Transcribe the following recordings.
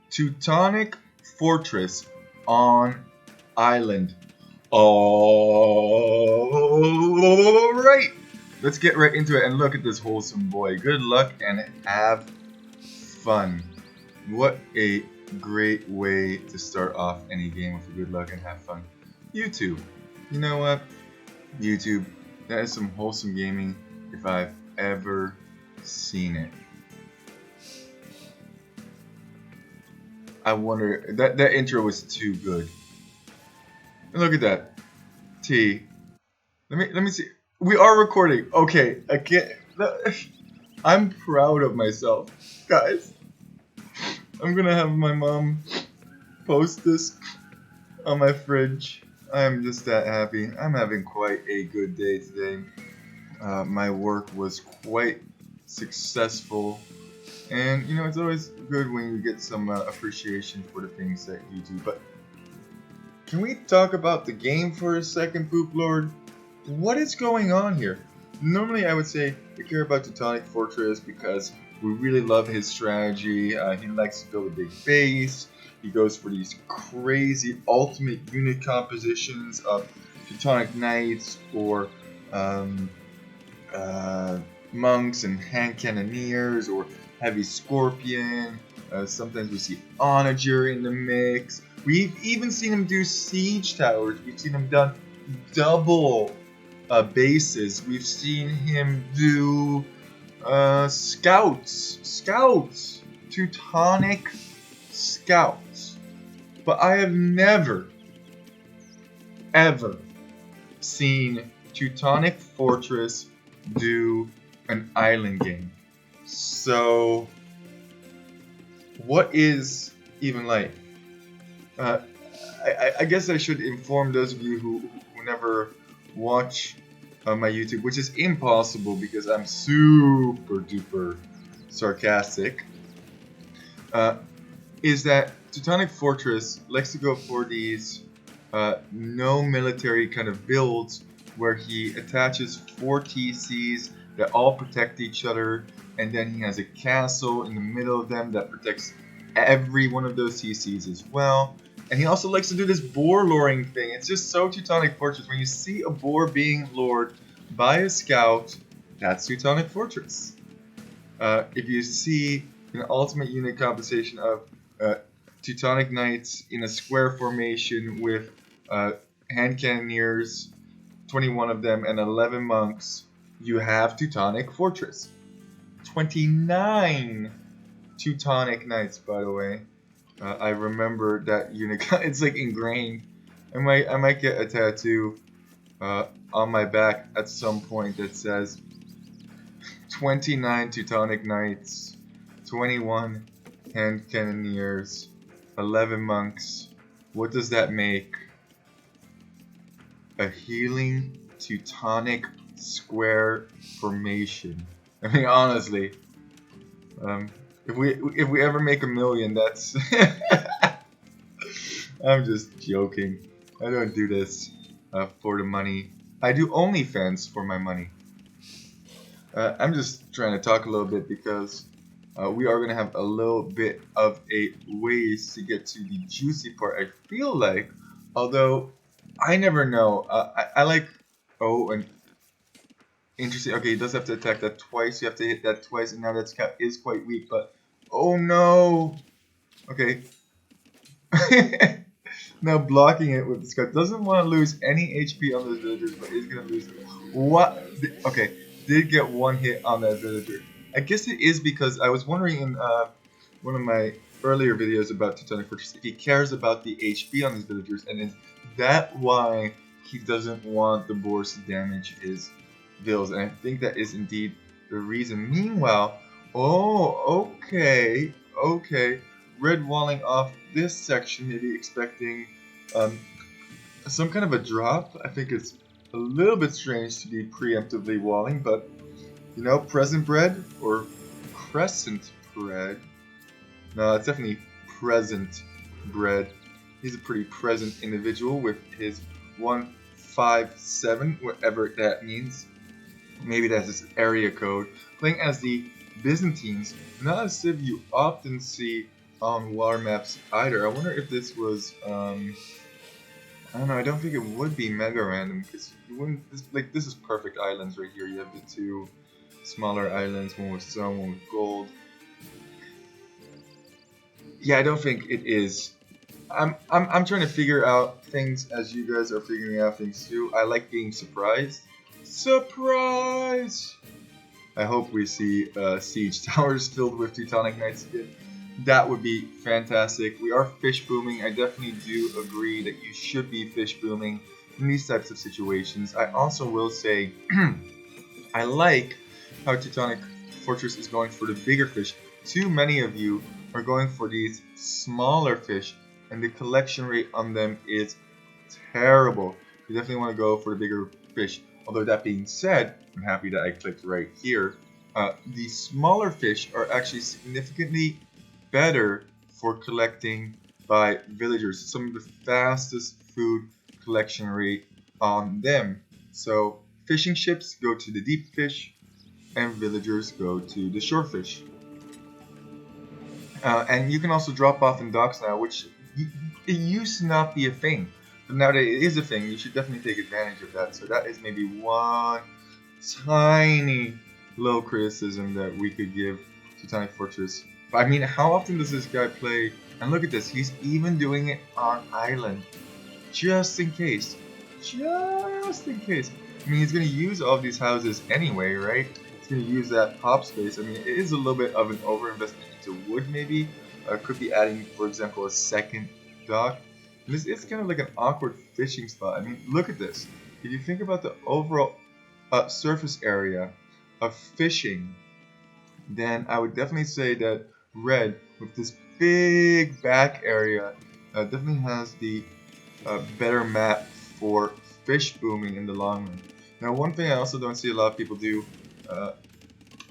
Teutonic Fortress on island. All right, let's get right into it and look at this wholesome boy. Good luck and have fun. What a great way to start off any game with good luck and have fun. YouTube. You know what? YouTube. That is some wholesome gaming if I've ever seen it. I wonder that intro was too good. And look at that. T. Let me see. We are recording. Okay, I can't. I'm proud of myself, guys. I'm gonna have my mom post this on my fridge. I'm just that happy. I'm having quite a good day today. My work was quite successful, and you know it's always good when you get some appreciation for the things that you do. But can we talk about the game for a second, Poop Lord? What is going on here? Normally I would say we care about Teutonic Fortress because we really love his strategy. He likes to build a big base. He goes for these crazy ultimate unit compositions of Teutonic Knights or monks and hand cannoneers or heavy scorpion. Sometimes we see onager in the mix. We've even seen him do siege towers. We've seen him done double bases. We've seen him do scouts, Teutonic scouts. But I have never, ever seen Teutonic Fortress do an island game. So, what is even like? I guess I should inform those of you who never watch my YouTube, which is impossible because I'm super duper sarcastic, is that Teutonic Fortress likes to go for these no military kind of builds where he attaches 4 TCs that all protect each other, and then he has a castle in the middle of them that protects every one of those TCs as well. And he also likes to do this boar luring thing. It's just so Teutonic Fortress. When you see a boar being lured by a scout, that's Teutonic Fortress. If you see an ultimate unit composition of Teutonic Knights in a square formation with hand cannoneers, 21 of them, and 11 monks, you have Teutonic Fortress. 29 Teutonic Knights, by the way. I remember that unit. It's like ingrained. I might get a tattoo on my back at some point that says 29 Teutonic Knights, 21 hand cannoneers, 11 monks. What does that make? A healing Teutonic square formation. I mean, honestly, if we ever make $1 million, that's I'm just joking. I don't do this for the money. I do OnlyFans for my money. I'm just trying to talk a little bit because we are going to have a little bit of a ways to get to the juicy part, I feel like. Although, I never know. I like... Oh, and... Interesting. Okay, he does have to attack that twice. You have to hit that twice, and now that scout is quite weak, but... Oh no! Okay. Now blocking it with the scout. Doesn't want to lose any HP on those villagers, but is going to lose... What? Okay, did get 1 hit on that villager. I guess it is because I was wondering in one of my earlier videos about Teutonic Fortress if he cares about the HP on his villagers, and is that why he doesn't want the boars to damage his vills? And I think that is indeed the reason. Meanwhile, oh, okay, red walling off this section, maybe expecting some kind of a drop. I think it's a little bit strange to be preemptively walling, but you know, present bread or crescent bread. No, it's definitely present bread. He's a pretty present individual with his 157, whatever that means. Maybe that's his area code. Playing as the Byzantines, not a civ you often see on water maps either. I wonder if this was I don't know. I don't think it would be mega random because you wouldn't. This is perfect islands right here. You have the two smaller islands, one with stone, one with gold. Yeah, I don't think it is. I'm trying to figure out things as you guys are figuring out things too. I like being surprised. Surprise! I hope we see siege towers filled with Teutonic Knights again. That would be fantastic. We are fish booming. I definitely do agree that you should be fish booming in these types of situations. I also will say I like how Teutonic Fortress is going for the bigger fish. Too many of you are going for these smaller fish, and the collection rate on them is terrible. You definitely want to go for the bigger fish. Although that being said, I'm happy that I clicked right here. The smaller fish are actually significantly better for collecting by villagers. Some of the fastest food collection rate on them. So fishing ships go to the deep fish, and villagers go to the shore fish. And you can also drop off in docks now, which it used to not be a thing. But now that it is a thing, you should definitely take advantage of that. So that is maybe one tiny little criticism that we could give Teutonic Fortress. But I mean, how often does this guy play? And look at this, he's even doing it on island. Just in case. Just in case. I mean, he's going to use all of these houses anyway, right? He's going to use that pop space. I mean, it is a little bit of an overinvestment into wood, maybe. Could be adding, for example, a second dock. And this is kind of like an awkward fishing spot. I mean, look at this. If you think about the overall surface area of fishing, then I would definitely say that red, with this big back area, definitely has the better map for fish booming in the long run. Now, one thing I also don't see a lot of people do uh,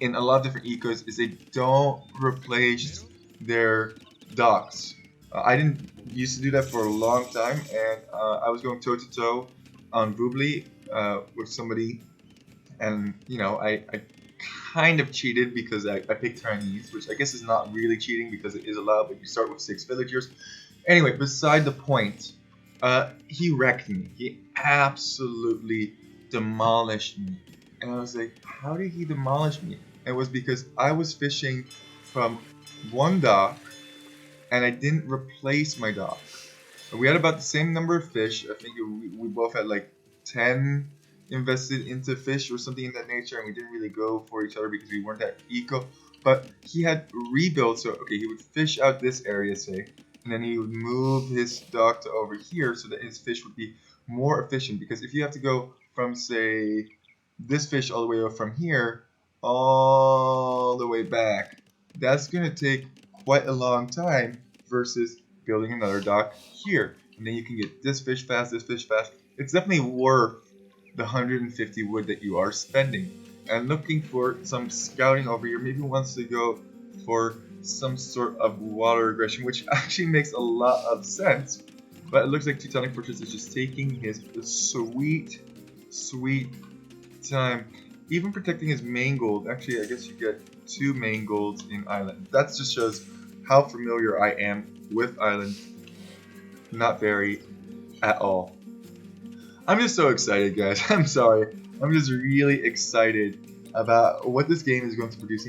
in a lot of different ecos is they don't replace their docks. I didn't used to do that for a long time, and I was going toe to toe on Boobly with somebody, and you know I kind of cheated because I picked Chinese, which I guess is not really cheating because it is allowed, but you start with 6 villagers. Anyway, beside the point, he wrecked me. He absolutely demolished me. And I was like, how did he demolish me? And it was because I was fishing from one dock and I didn't replace my dock. And we had about the same number of fish. I think we both had like 10 invested into fish or something in that nature, and we didn't really go for each other because we weren't that eco. But he had rebuilt, so okay, he would fish out this area, say, and then he would move his dock to over here so that his fish would be more efficient. Because if you have to go from, say, this fish all the way up from here, all the way back, that's going to take quite a long time versus building another dock here. And then you can get this fish fast, this fish fast. It's definitely worth the 150 wood that you are spending. And looking for some scouting over here, maybe wants to go for some sort of water aggression, which actually makes a lot of sense. But it looks like Teutonic Fortress is just taking his sweet, sweet time. Even protecting his main gold. Actually, I guess you get 2 main golds in Island. That just shows how familiar I am with Island. Not very at all. I'm just so excited, guys. I'm sorry. I'm just really excited about what this game is going to produce.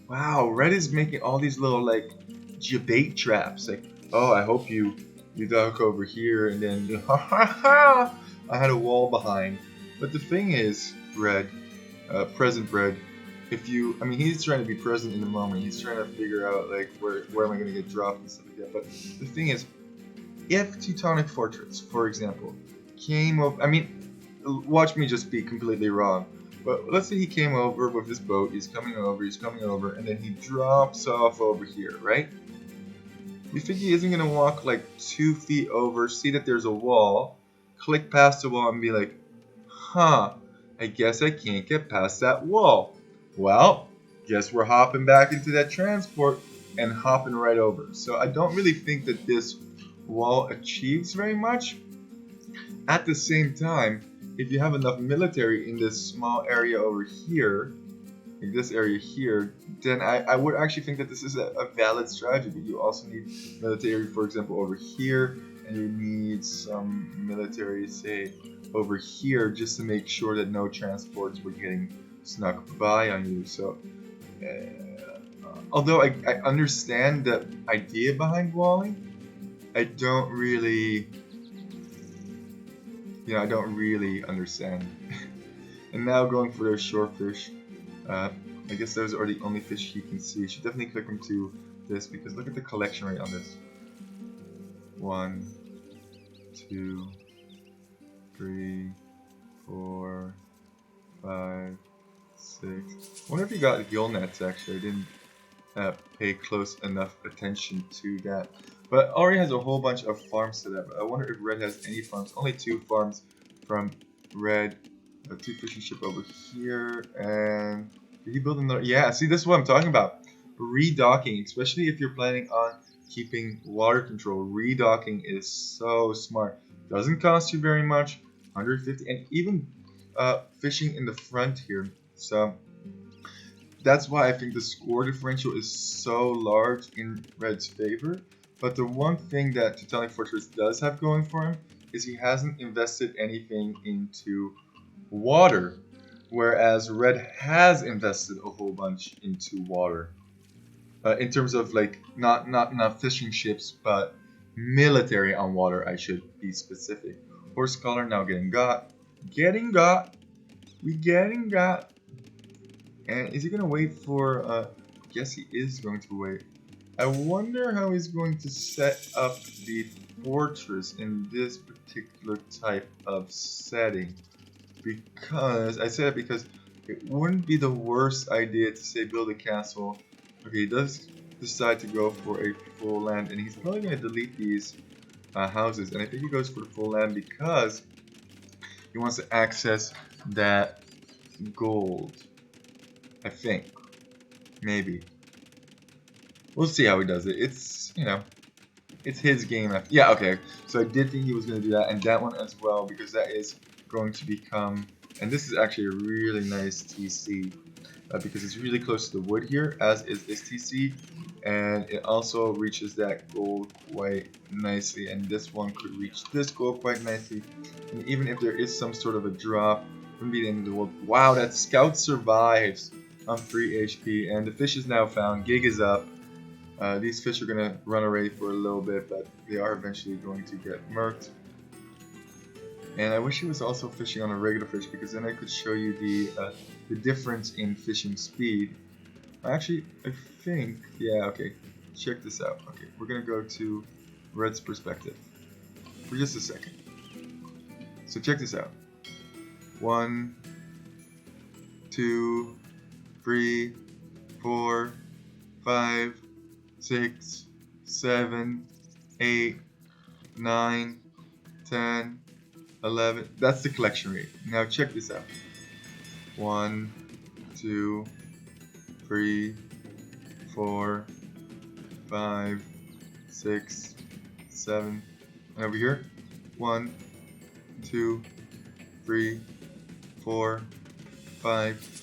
Wow, Red is making all these little like debate traps. Like, oh, I hope you duck over here, and then I had a wall behind. But the thing is, Red, present Red. If you, I mean, he's trying to be present in the moment. He's trying to figure out like where am I going to get dropped and stuff like that. But the thing is, if Teutonic Fortress, for example, came over, I mean, watch me just be completely wrong. But let's say he came over with his boat, he's coming over, and then he drops off over here, right? You think he isn't going to walk like 2 feet over, see that there's a wall, click past the wall and be like, huh, I guess I can't get past that wall. Well, guess we're hopping back into that transport and hopping right over. So I don't really think that this wall achieves very much. At the same time, if you have enough military in this small area over here, like this area here, then I would actually think that this is a valid strategy. But you also need military, for example, over here, and you need some military, say, over here, just to make sure that no transports were getting snuck by on you. So, although I understand the idea behind walling, I don't really, I don't really understand. And now going for those shore fish. I guess those are the only fish you can see. You should definitely click them to this because look at the collection rate on this. 1, 2, 3, 4, 5, 6. I wonder if you got gill nets actually. I didn't pay close enough attention to that. But Ari has a whole bunch of farms set up. I wonder if Red has any farms. Only 2 farms from Red. 2 fishing ship over here. And did he build another? Yeah, see, this is what I'm talking about. Redocking, especially if you're planning on keeping water control. Redocking is so smart. Doesn't cost you very much. 150, and even fishing in the front here. So that's why I think the score differential is so large in Red's favor. But the one thing that Teutonic Fortress does have going for him is he hasn't invested anything into water, whereas Red has invested a whole bunch into water. In terms of like not fishing ships, but military on water, I should be specific. Horse collar now getting got. We getting got. And is he gonna wait for? Yes, he is going to wait. I wonder how he's going to set up the fortress in this particular type of setting. Because I say that because it wouldn't be the worst idea to say build a castle. Okay, he does decide to go for a full land, and he's probably going to delete these houses. And I think he goes for the full land because he wants to access that gold. I think. Maybe. We'll see how he does it. It's, it's his game. Yeah, okay. So I did think he was going to do that, and that one as well, because that is going to become, and this is actually a really nice TC, because it's really close to the wood here, as is this TC, and it also reaches that gold quite nicely, and this one could reach this gold quite nicely, and even if there is some sort of a drop from the end of the world. Wow, that scout survives on 3 HP, and the fish is now found. Gig is up. These fish are going to run away for a little bit, but they are eventually going to get murked. And I wish he was also fishing on a regular fish, because then I could show you the difference in fishing speed. Actually, I think, yeah, okay, check this out. Okay, we're going to go to Red's perspective for just a second. So check this out. 1, 2, 3, 4, 5, 6, 7, 8, 9, 10, 11. That's the collection rate. Now check this out. 1, 2, 3, 4, 5, 6, 7. And over here, 1, 2, 3, 4, 5,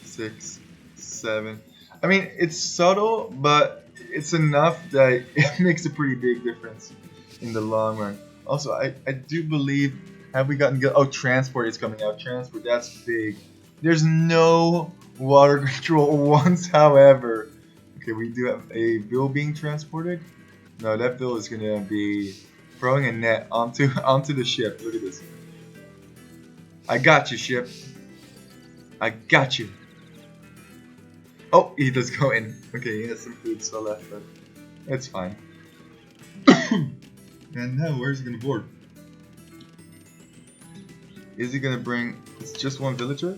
6, 7. I mean, it's subtle, but it's enough that it makes a pretty big difference in the long run. Also, I do believe, have we gotten, oh, transport is coming out. Transport, that's big. There's no water control once, however. Okay, we do have a bill being transported. No, that bill is going to be throwing a net onto the ship. Look at this. I got you, ship. I got you. Oh, he does go in. Okay, he has some food still left, but it's fine. And now, where's he gonna board? Is he gonna bring? It's just one villager.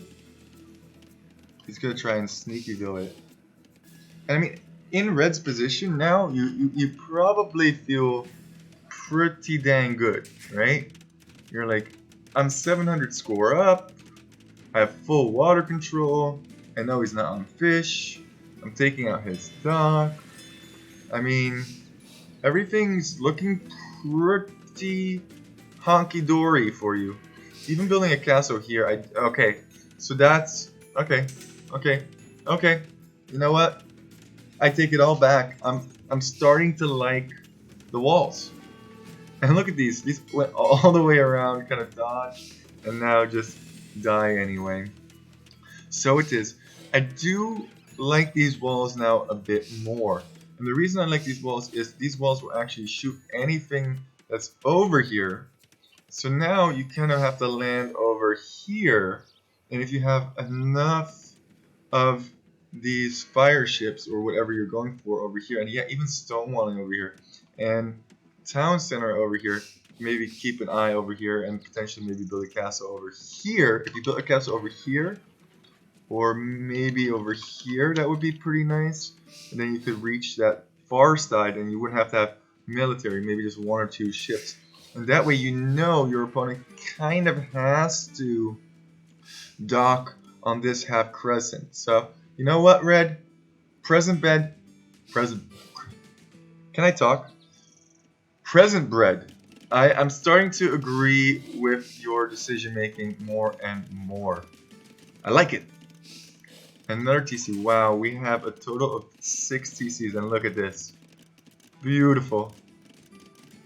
He's gonna try and sneaky bill it. And I mean, in Red's position now, you probably feel pretty dang good, right? You're like, I'm 700 score up. I have full water control. I know he's not on fish. I'm taking out his dock. I mean, everything's looking pretty honky-dory for you. Even building a castle here, okay. So that's, okay. Okay, you know what? I take it all back. I'm starting to like the walls. And look at these. These went all the way around, kind of dodge, and now just die anyway. So it is. I do like these walls now a bit more. And the reason I like these walls is these walls will actually shoot anything that's over here. So now you kind of have to land over here. And if you have enough of these fire ships or whatever you're going for over here, and yeah, even stonewalling over here, and town center over here, maybe keep an eye over here and potentially maybe build a castle over here. If you build a castle over here, or maybe over here, that would be pretty nice. And then you could reach that far side and you wouldn't have to have military, maybe just one or two ships. And that way you know your opponent kind of has to dock on this half crescent. So, you know what, Red? Present bed, present. Can I talk? Present bread. I'm starting to agree with your decision making more and more. I like it. Another TC. Wow, we have a total of 6 TCs, and look at this. Beautiful.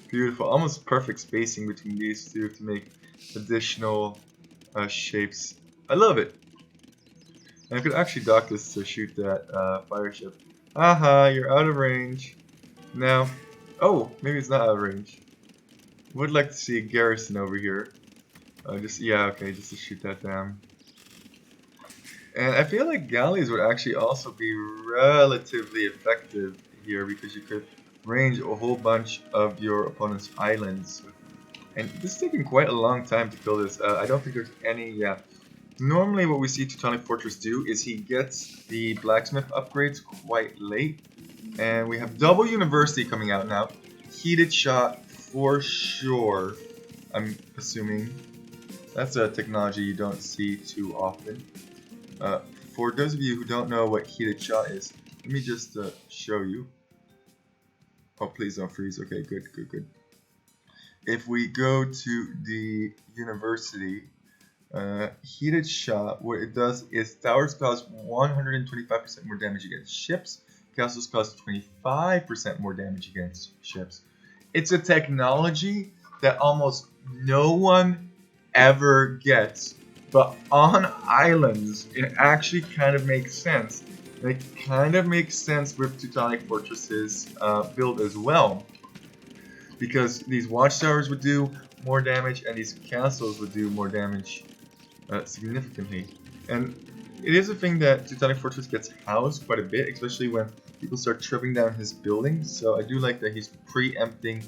Beautiful. Almost perfect spacing between these two to make additional shapes. I love it. And I could actually dock this to shoot that fire ship. Aha, you're out of range. Now, oh, maybe it's not out of range. Would like to see a garrison over here. Yeah, okay, just to shoot that down. And I feel like galleys would actually also be relatively effective here because you could range a whole bunch of your opponent's islands. And this is taking quite a long time to kill this. I don't think there's any, yeah. Normally what we see Teutonic Fortress do is he gets the blacksmith upgrades quite late. And we have double university coming out now. Heated shot for sure, I'm assuming. That's a technology you don't see too often. Uh, for those of you who don't know what heated shot is, let me just show you. Oh, please don't freeze. Okay, good, good, good. If we go to the university, heated shot, what it does is towers cause 125% more damage against ships, castles cause 25% more damage against ships. It's a technology that almost no one ever gets, but on islands, it actually kind of makes sense. And it kind of makes sense with Teutonic Fortress's build as well, because these watchtowers would do more damage and these castles would do more damage significantly. And it is a thing that Teutonic Fortress gets housed quite a bit, especially when people start tripping down his buildings. So I do like that he's preempting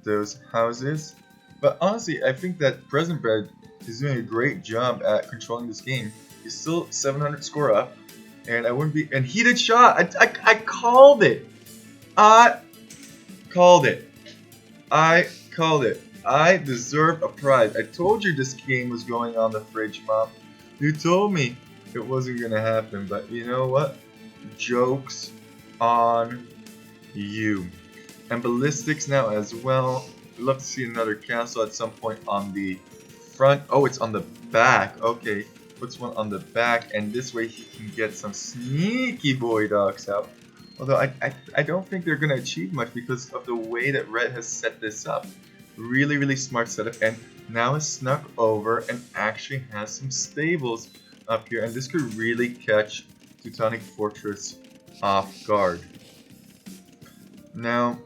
those houses. But honestly, I think that Present Bread is doing a great job at controlling this game. He's still 700 score up, and I wouldn't be. And heated shot. I called it. I called it. I called it. I deserve a prize. I told you this game was going on the fridge, Mom. You told me it wasn't gonna happen, but you know what? Joke's on you. And ballistics now as well. I'd love to see another castle at some point on the front. Oh, it's on the back. Okay, puts one on the back, and this way he can get some sneaky boy dogs out. Although I don't think they're going to achieve much because of the way that Red has set this up. Really, really smart setup, and now has snuck over and actually has some stables up here, and this could really catch Teutonic Fortress off guard. Now,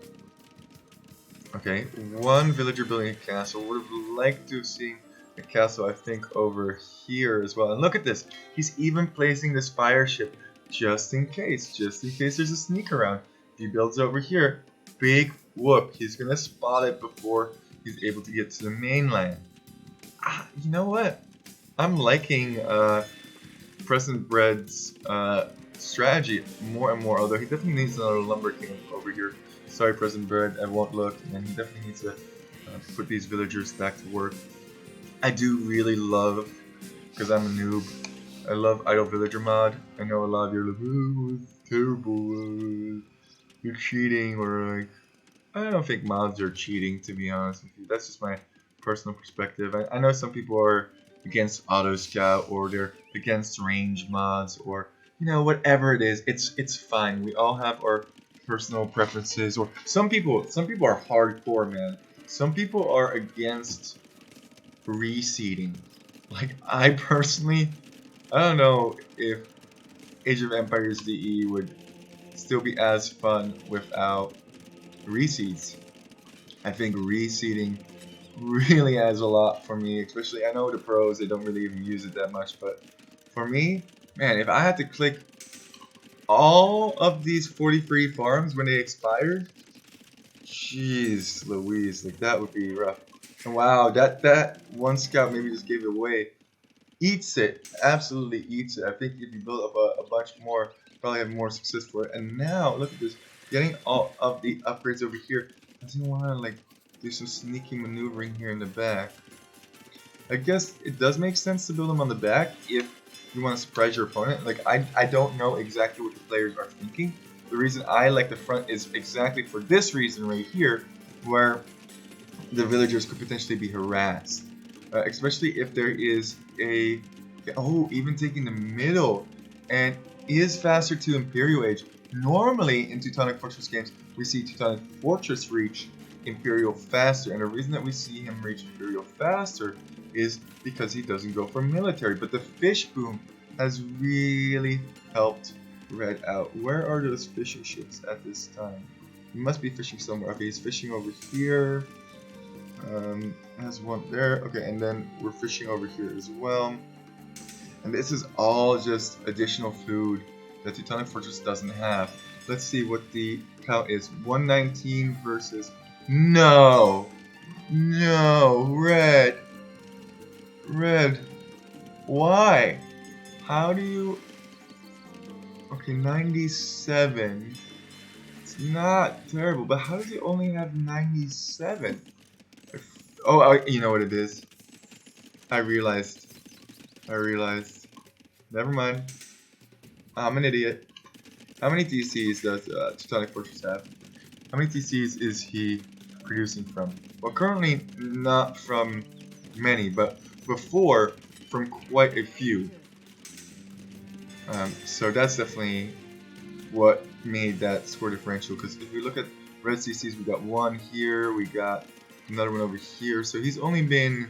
okay, one villager building a castle. Would have liked to have seen a castle, I think, over here as well. And look at this. He's even placing this fire ship just in case there's a sneak around. If he builds over here, big whoop. He's going to spot it before he's able to get to the mainland. You know what? I'm liking Present Bread's strategy more and more, although he definitely needs another lumber king over here. Sorry, Present Bread, I won't look, and he definitely needs to put these villagers back to work. I do really love, because I'm a noob, I love Idle Villager mod. I know a lot of you are like, oh, it's terrible, you're cheating, or like, I don't think mods are cheating, to be honest with you. That's just my personal perspective. I know some people are against auto scout, or they're against range mods, or you know, whatever it is, it's fine. We all have our personal preferences, or some people are hardcore, man. Some people are against reseeding. Like I personally, I don't know if Age of Empires DE would still be as fun without reseeds. I think reseeding really adds a lot for me, especially I know the pros, they don't really even use it that much, but for me, man, if I had to click all of these 43 farms when they expired, jeez Louise, like that would be rough. And wow, that one scout maybe just gave it away. Eats it, absolutely eats it. I think if you build up a bunch more, probably have more success for it. And now look at this, getting all of the upgrades over here. Does he want to like do some sneaky maneuvering here in the back? I guess it does make sense to build them on the back if you want to surprise your opponent. Like I don't know exactly what the players are thinking. The reason I like the front is exactly for this reason right here, where the villagers could potentially be harassed, especially if there is a even taking the middle and is faster to Imperial Age. Normally in Teutonic Fortress games, we see Teutonic Fortress reach Imperial faster, and the reason that we see him reach Imperial faster is because he doesn't go for military. But the fish boom has really helped Red out. Where are those fishing ships at this time? He must be fishing somewhere. Okay, he's fishing over here. Has one there. Okay, and then we're fishing over here as well. And this is all just additional food that Teutonic Fortress doesn't have. Let's see what the count is. 119 versus... No! No! Red! Red! Why? How do you... Okay, 97. It's not terrible, but how does he only have 97? Oh, you know what it is. I realized. Never mind. I'm an idiot. How many TCs does Teutonic Fortress have? How many TCs is he producing from? Well, currently not from many, but before from quite a few. So that's definitely what made that score differential. Because if we look at red CCs, we got one here, we got another one over here. So he's only been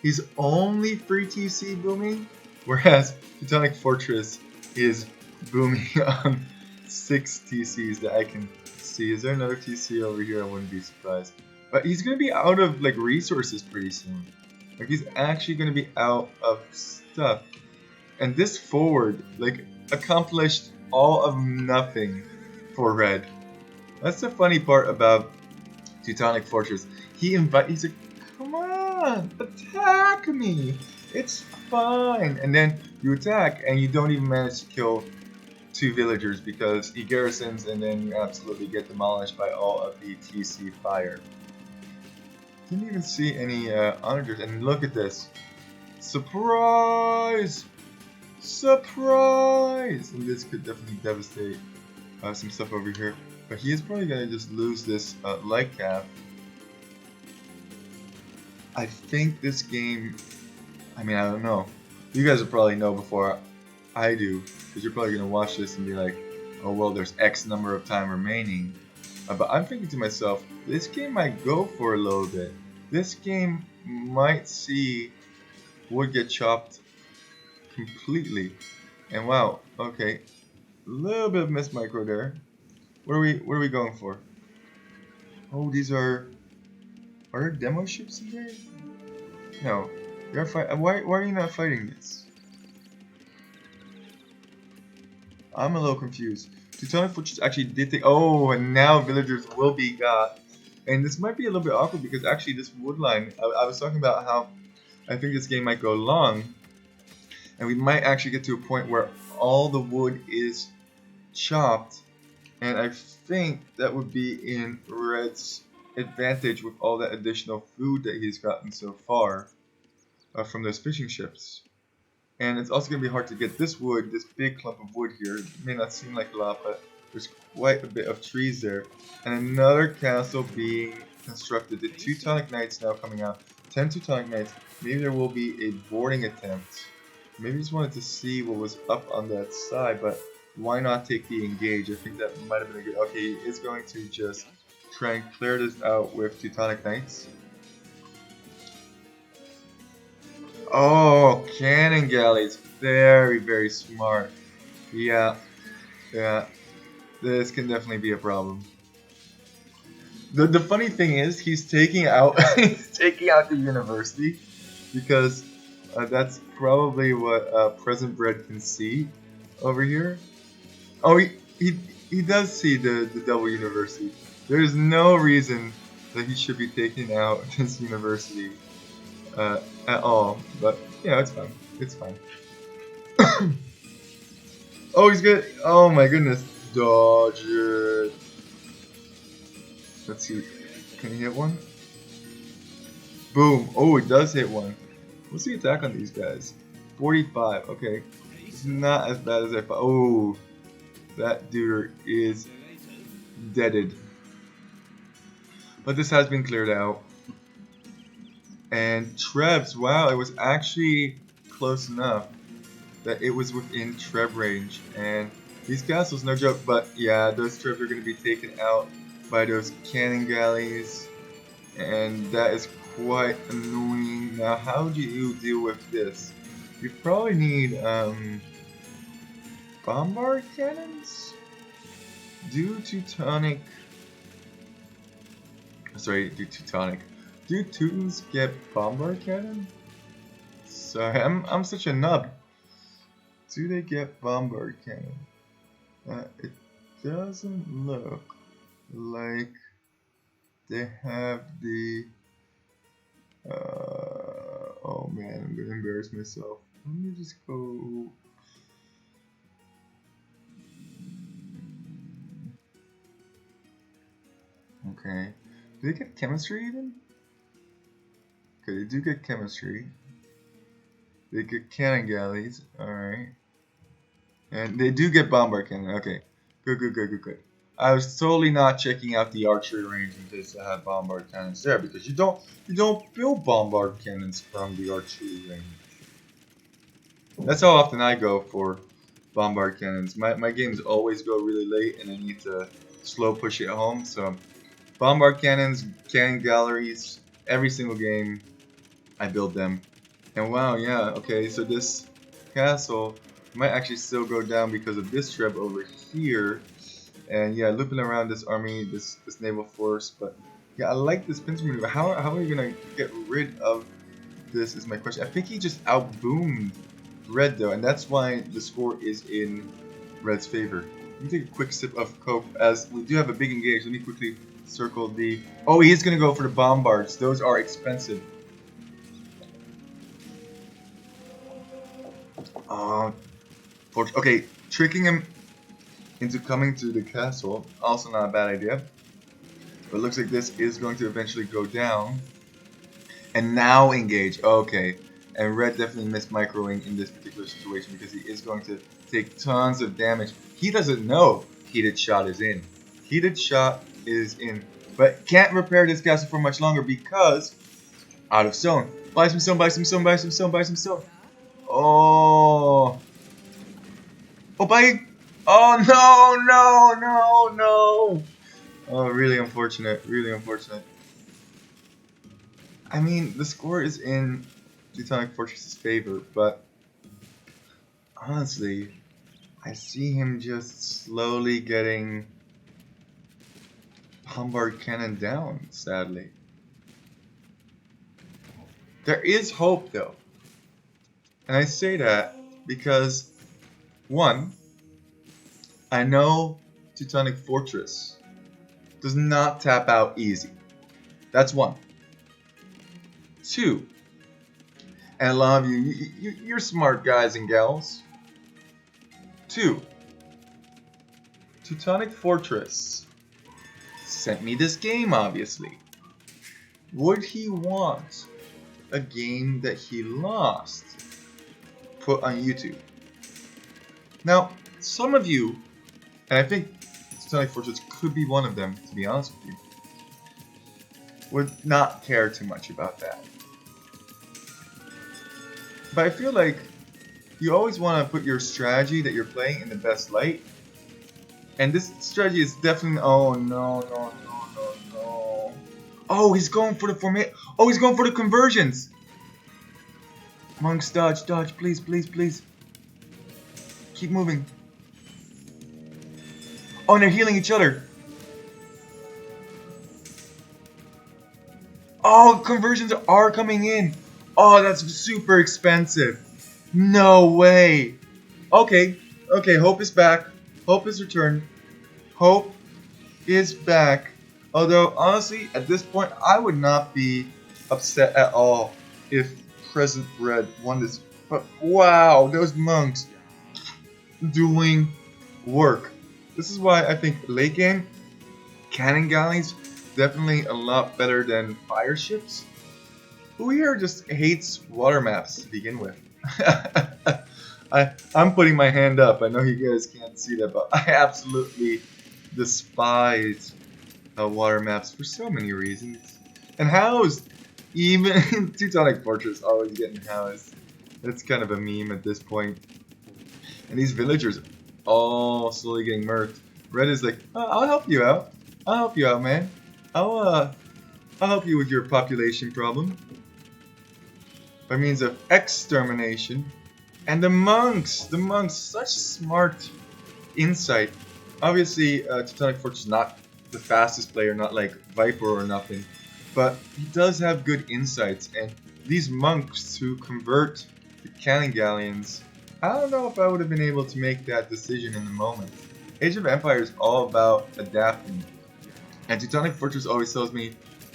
he's only 3 TC booming, whereas Teutonic Fortress is booming on 6 TCs that I can see. Is there another TC over here? I wouldn't be surprised. But he's gonna be out of like resources pretty soon. Like he's actually gonna be out of stuff. And this forward like accomplished all of nothing for red. That's the funny part about Teutonic Fortress. He's like, come on, attack me. It's fine. And then you attack and you don't even manage to kill 2 villagers because he garrisons and then you absolutely get demolished by all of the TC fire. Didn't even see any onagers. And look at this. Surprise! Surprise! And this could definitely devastate some stuff over here. But he is probably going to just lose this light cap. I think this game, I mean, I don't know. You guys will probably know before I do, because you're probably going to watch this and be like, oh, well, there's X number of time remaining. But I'm thinking to myself, this game might go for a little bit. This game might see wood get chopped completely. And wow, okay, a little bit of missed micro there. What are we going for? Oh, these are there demo ships in here? No. You're fight. Why are you not fighting this? I'm a little confused. Teutonic Fortress actually did take. Oh, and now villagers will be got. And this might be a little bit awkward because actually this wood line. I was talking about how I think this game might go long, and we might actually get to a point where all the wood is chopped, and I think that would be in Red's advantage with all that additional food that he's gotten so far from those fishing ships. And it's also going to be hard to get this wood, this big clump of wood here. It may not seem like a lot, but there's quite a bit of trees there. And another castle being constructed. The Teutonic Knights now coming out. 10 Teutonic Knights. Maybe there will be a boarding attempt. Maybe just wanted to see what was up on that side, but why not take the engage? I think that might have been a good... Okay, he is going to just try and clear this out with Teutonic Knights. Oh, cannon galleys. Very, very smart. Yeah, yeah. This can definitely be a problem. The funny thing is, he's taking out he's taking out the university because that's probably what Present Bread can see over here. Oh, he does see the double university. There's no reason that he should be taking out this university at all. But yeah, it's fine. It's fine. Oh, he's good. Oh my goodness. Dodge it. Let's see. Can he hit one? Boom. Oh, it does hit one. What's the attack on these guys? 45. Okay. It's not as bad as I thought. Oh, that dude is deaded. But this has been cleared out. And Trebs, wow, it was actually close enough that it was within Treb range. And these castles, no joke, but yeah, those Trebs are going to be taken out by those cannon galleys. And that is quite annoying. Now, how do you deal with this? You probably need bombard cannons? Do Teutonic... Sorry, do Teutonic. Do Teutons get bombard cannon? Sorry, I'm such a nub. Do they get bombard cannon? It doesn't look like they have the... oh man, I'm gonna embarrass myself. Let me just go... Okay. Do they get chemistry even? Okay, they do get chemistry. They get cannon galleys, alright. And they do get bombard cannon, okay. Good. I was totally not checking out the archery range in case I had bombard cannons there, because you don't build bombard cannons from the archery range. That's how often I go for bombard cannons. My games always go really late and I need to slow push it home, so bombard cannons, cannon galleries, every single game I build them. And wow, yeah, okay, so this castle might actually still go down because of this Treb over here. And yeah, looping around this army, this naval force, but yeah, I like this pincer maneuver. How are you gonna get rid of this is my question. I think he just outboomed Red though, and that's why the score is in Red's favor. Let me take a quick sip of Coke as we do have a big engage. Let me quickly circle the... Oh, he is gonna go for the bombards. Those are expensive. Okay, tricking him into coming to the castle, also not a bad idea. But it looks like this is going to eventually go down. And now engage. Okay. And Red definitely missed microing in this particular situation because he is going to take tons of damage. He doesn't know heated shot is in. Heated shot is in. But can't repair this castle for much longer because out of stone. Buy some stone, buy some stone, buy some stone, buy some stone. Oh. Oh, buy. Oh, no. Oh, really unfortunate. Really unfortunate. I mean, the score is in Teutonic Fortress's favor, but honestly, I see him just slowly getting bombard cannon down, sadly. There is hope, though. And I say that because, one, I know Teutonic Fortress does not tap out easy. That's one. Two, and a lot of you're smart guys and gals. Two, Teutonic Fortress sent me this game, obviously. Would he want a game that he lost put on YouTube? Now, some of you, and I think Teutonic Fortress could be one of them, to be honest with you, would not care too much about that. But I feel like you always want to put your strategy that you're playing in the best light. And this strategy is definitely... Oh, no, no, no, no, no. Oh, he's going for the formation. Oh, he's going for the conversions. Monks, dodge, dodge, please, please, please. Keep moving. Oh, and they're healing each other. Oh, conversions are coming in. Oh, that's super expensive. No way. Okay, okay, Hope is back. Hope is returned. Hope is back. Although, honestly, at this point, I would not be upset at all if Present Red won this. But wow, those monks doing work. This is why I think late game, cannon galleys definitely a lot better than fire ships. Who here just hates water maps to begin with? I'm putting my hand up. I know you guys can't see that, but I absolutely despise water maps for so many reasons. And housed, even Teutonic Fortress always getting housed. That's kind of a meme at this point. And these villagers all slowly getting murked. Red is like, oh, I'll help you out. I'll help you out, man. I'll help you with your population problem. By means of extermination. And the monks, such smart insight. Obviously, Teutonic Fortress is not the fastest player, not like Viper or nothing. But he does have good insights. And these monks who convert the cannon galleons, I don't know if I would have been able to make that decision in the moment. Age of Empires is all about adapting. And Teutonic Fortress always tells me,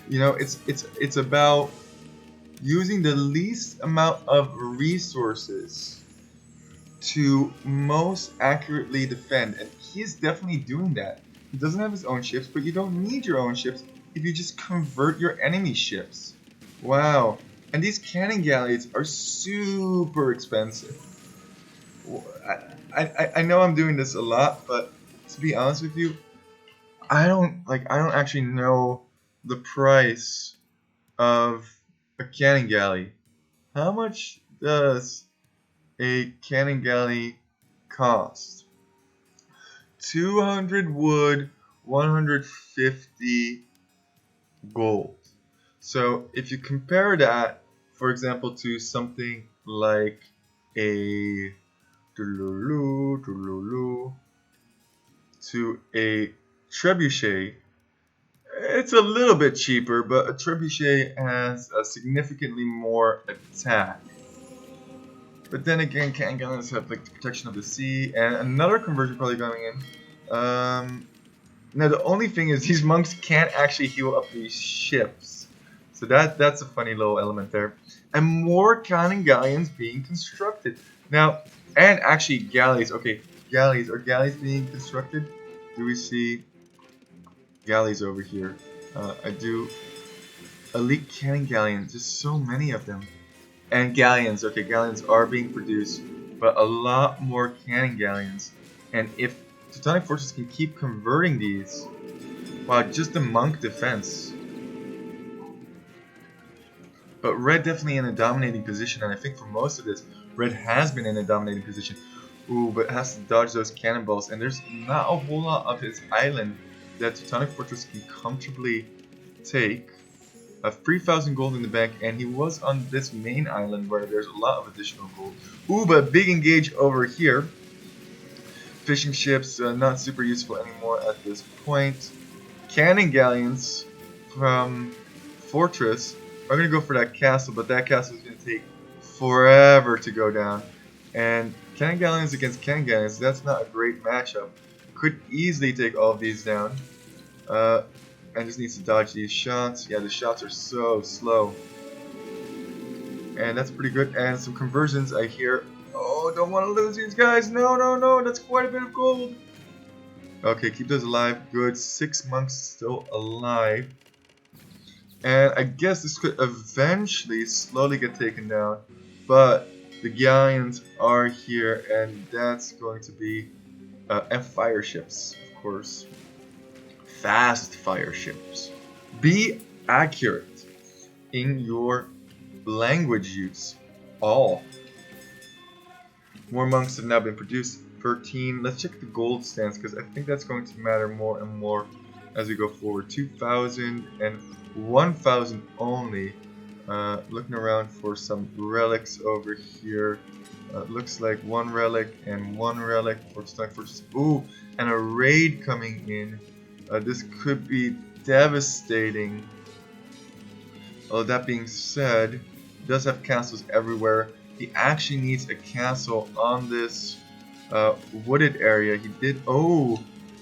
you know, it's about using the least amount of resources to most accurately defend, and he's definitely doing that. He doesn't have his own ships, but you don't need your own ships if you just convert your enemy ships. Wow. And these cannon galleys are super expensive. I know I'm doing this a lot, but to be honest with you, I don't actually know the price of a cannon galley. How much does a cannon galley cost? 200 wood, 150 gold. So if you compare that, for example, to something like a to a trebuchet, it's a little bit cheaper, but a trebuchet has a significantly more attack. But then again, cannon guns have like the protection of the sea, and another conversion probably going in. Now the only thing is these monks can't actually heal up these ships, so that's a funny little element there. And more cannon galleons being constructed now, and actually galleys. Okay, galleys, are galleys being constructed? Do we see galleys over here? I do. Elite cannon galleons, just so many of them. And galleons, okay, galleons are being produced, but a lot more cannon galleons. And if Teutonic Fortress can keep converting these, wow, just the monk defense. But Red definitely in a dominating position, and I think for most of this, Red has been in a dominating position. Ooh, but has to dodge those cannonballs, and there's not a whole lot of his island that Teutonic Fortress can comfortably take. 3,000 gold in the bank, and he was on this main island where there's a lot of additional gold. Ooh, but big engage over here. Fishing ships, not super useful anymore at this point. Cannon galleons from Fortress are going to go for that castle, but that castle is going to take forever to go down. And cannon galleons against cannon galleons, that's not a great matchup. Could easily take all of these down. I just need to dodge these shots. Yeah, the shots are so slow. And that's pretty good. And some conversions I hear. Oh, don't want to lose these guys. No, no, no. That's quite a bit of gold. Okay, keep those alive. Good. 6 monks still alive. And I guess this could eventually slowly get taken down. But the galleons are here. And that's going to be fire ships, of course. Fast fire ships. Be accurate in your language use. All. More monks have now been produced. 13. Let's check the gold stance because I think that's going to matter more and more as we go forward. 2,000 and 1,000 only. Looking around for some relics over here. Looks like one relic and one relic for Teutonic Fortress. Ooh, and a raid coming in. This could be devastating. That being said, he does have castles everywhere. He actually needs a castle on this wooded area. He did. Oh,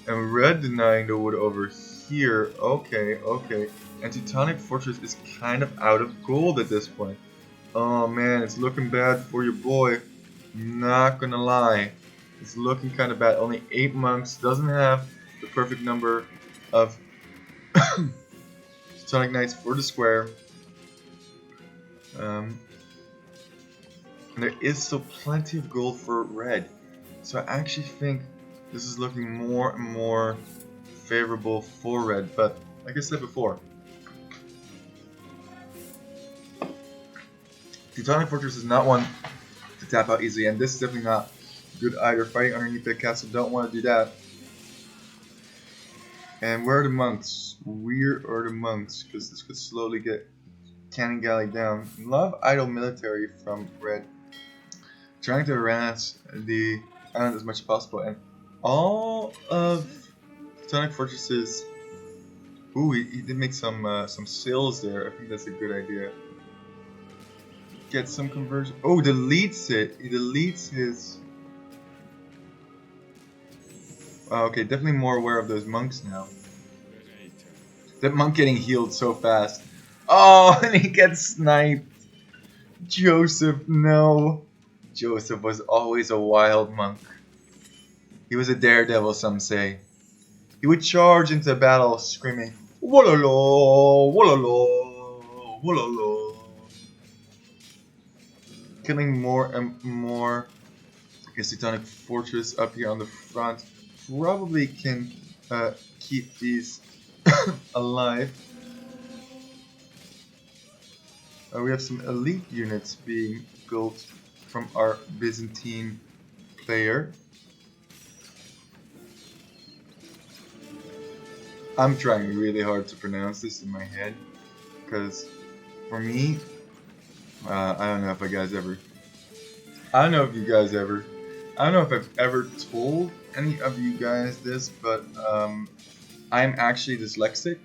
and red denying the wood over here. Okay, okay. And Teutonic Fortress is kind of out of gold at this point. Oh man, it's looking bad for your boy. Not gonna lie. It's looking kind of bad. Only 8 monks. Doesn't have the perfect number of Teutonic Knights for the square. And there is still plenty of gold for red. So I actually think this is looking more and more favorable for red. But like I said before, Teutonic Fortress is not one to tap out easily. And this is definitely not good either. Fighting underneath the castle, don't want to do that. And where are the monks? Where are the monks? Because this could slowly get Cannon Galley down. A lot of idle military from red. Trying to harass the island as much as possible. And all of Teutonic Fortresses. Ooh, he did make some sales there. I think that's a good idea. Get some conversion. Oh, deletes it. He deletes his. Okay, definitely more aware of those monks now. That monk getting healed so fast. Oh, and he gets sniped. Joseph, no. Joseph was always a wild monk. He was a daredevil, some say. He would charge into battle screaming, "Wololo, wololo, wololo," killing more and more. His Teutonic Fortress up here on the front probably can keep these alive. We have some elite units being built from our Byzantine player. I'm trying really hard to pronounce this in my head, because for me, I don't know if you guys ever, I don't know if I've ever told any of you guys this, but I'm actually dyslexic,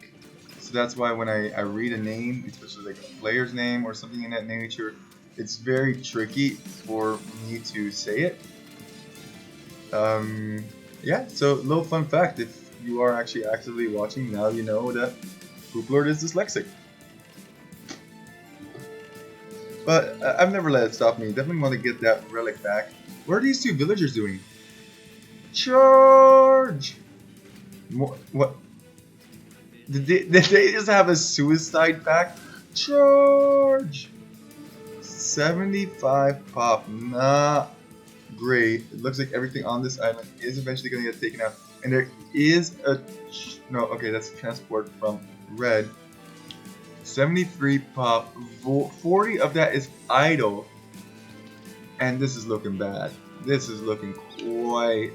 so that's why when I read a name, especially like a player's name or something in that nature, it's very tricky for me to say it. Yeah, so little fun fact, if you are actually actively watching, now you know that Pooplord is dyslexic. But I've never let it stop me. Definitely want to get that relic back. What are these two villagers doing? Charge! What? Did they just have a suicide pact? Charge! 75 pop. Not great. It looks like everything on this island is eventually going to get taken out. And there is a... No, okay, that's transport from red. 73 pop. 40 of that is idle. And this is looking bad. This is looking quite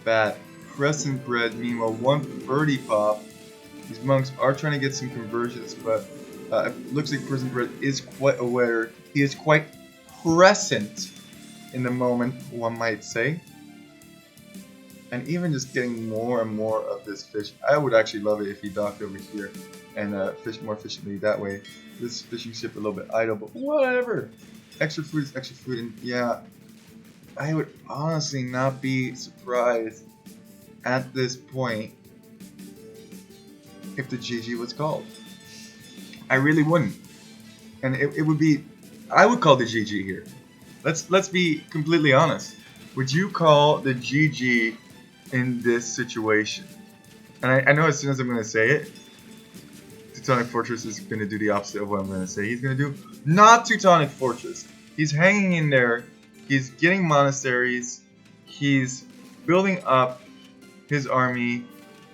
bad. Crescent bread, meanwhile, 130 pop. These monks are trying to get some conversions, but it looks like Crescent bread is quite aware. He is quite present in the moment, one might say. And even just getting more and more of this fish. I would actually love it if he docked over here and fished more efficiently that way. This fishing ship a little bit idle, but whatever. Extra food is extra food, and yeah, I would honestly not be surprised at this point if the GG was called. I really wouldn't. And it would be, I would call the GG here. Let's be completely honest. Would you call the GG in this situation? And I know as soon as I'm going to say it, Teutonic Fortress is going to do the opposite of what I'm going to say. He's going to do not Teutonic Fortress. He's hanging in there. He's getting monasteries. He's building up his army.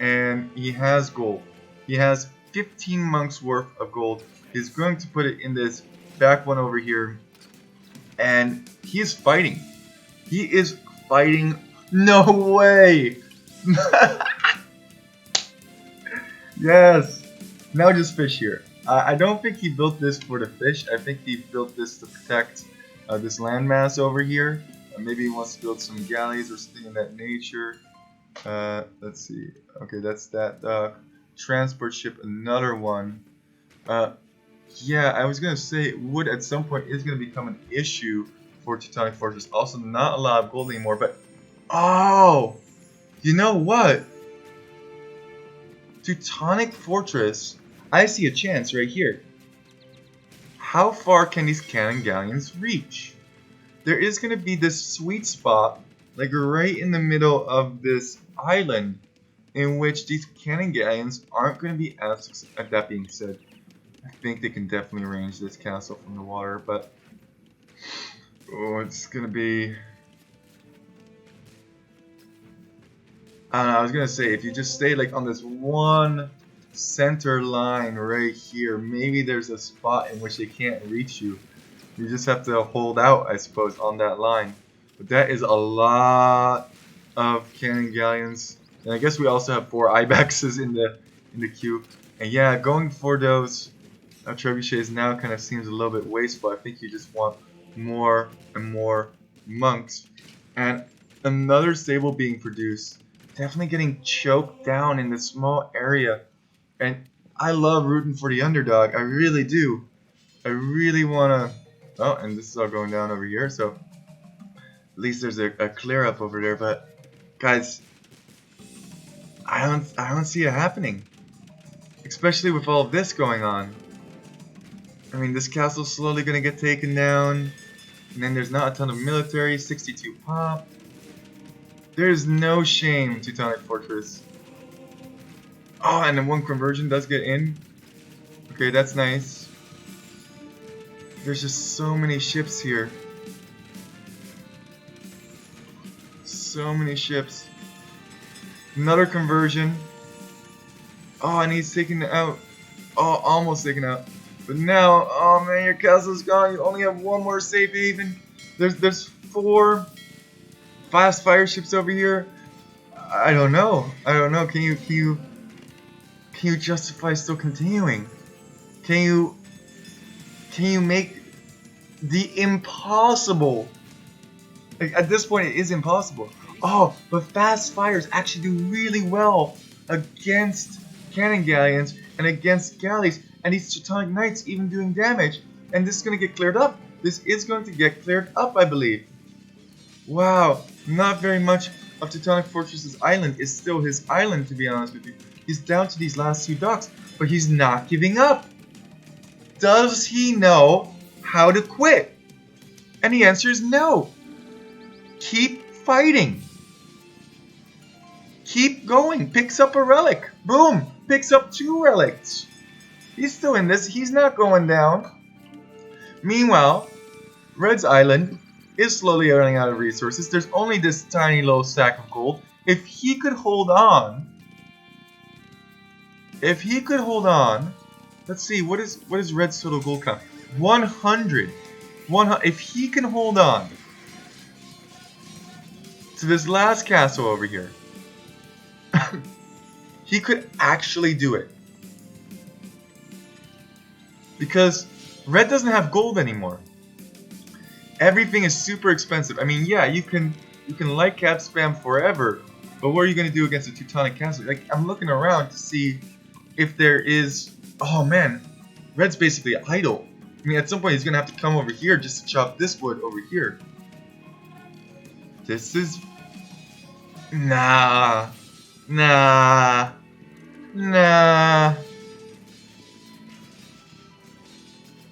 And he has gold. He has 15 monks worth of gold. He's going to put it in this back one over here. And he is fighting. He is fighting. No way! Yes! Now just fish here. I don't think he built this for the fish. I think he built this to protect this landmass over here. Maybe he wants to build some galleys or something in that nature. Let's see. Okay, that's that. Transport ship, another one. Yeah, I was gonna say wood at some point is gonna become an issue for Teutonic Fortress. Also, not a lot of gold anymore. But oh, you know what? Teutonic Fortress. I see a chance right here. How far can these cannon galleons reach? There is gonna be this sweet spot, like right in the middle of this island, in which these cannon galleons aren't going to be as. That being said, I think they can definitely range this castle from the water, but oh, it's going to be. I don't know. I was going to say if you just stay like on this one center line right here, maybe there's a spot in which they can't reach you. You just have to hold out, I suppose, on that line. But that is a lot of cannon galleons. And I guess we also have 4 Ibexes in the queue. And yeah, going for those trebuchets now kind of seems a little bit wasteful. I think you just want more and more monks. And another stable being produced. Definitely getting choked down in this small area. And I love rooting for the underdog. I really do. I really want to... Oh, and this is all going down over here. So at least there's a clear up over there. But guys, I don't see it happening, especially with all of this going on. I mean, this castle's slowly gonna get taken down, and then there's not a ton of military. 62 pop. There's no shame, Teutonic Fortress. Oh, and then 1 conversion does get in. Okay, that's nice. There's just so many ships here. So many ships. Another conversion. Oh, and he's taken out. Oh, almost taken out. But now, oh man, your castle's gone. You only have 1 more safe haven. There's 4 fast fire ships over here. I don't know. Can you justify still continuing? Can you make the impossible? Like, at this point, it is impossible. Oh, but fast fires actually do really well against cannon galleons and against galleys, and these Teutonic Knights even doing damage. And this is going to get cleared up. This is going to get cleared up, I believe. Wow, not very much of Teutonic Fortress's island is still his island, to be honest with you. He's down to these last 2 docks, but he's not giving up. Does he know how to quit? And the answer is no. Keep fighting. Keep going. Picks up a relic. Boom. Picks up 2 relics. He's still in this. He's not going down. Meanwhile, Red's island is slowly running out of resources. There's only this tiny little sack of gold. If he could hold on, let's see, what is Red's total gold count? 100. If he can hold on to this last castle over here, he could actually do it. Because Red doesn't have gold anymore. Everything is super expensive. I mean, yeah, you can light cap spam forever, but what are you going to do against a Teutonic castle? Like, I'm looking around to see if there is... Oh man, Red's basically idle. I mean, at some point he's going to have to come over here just to chop this wood over here. This is... Nah.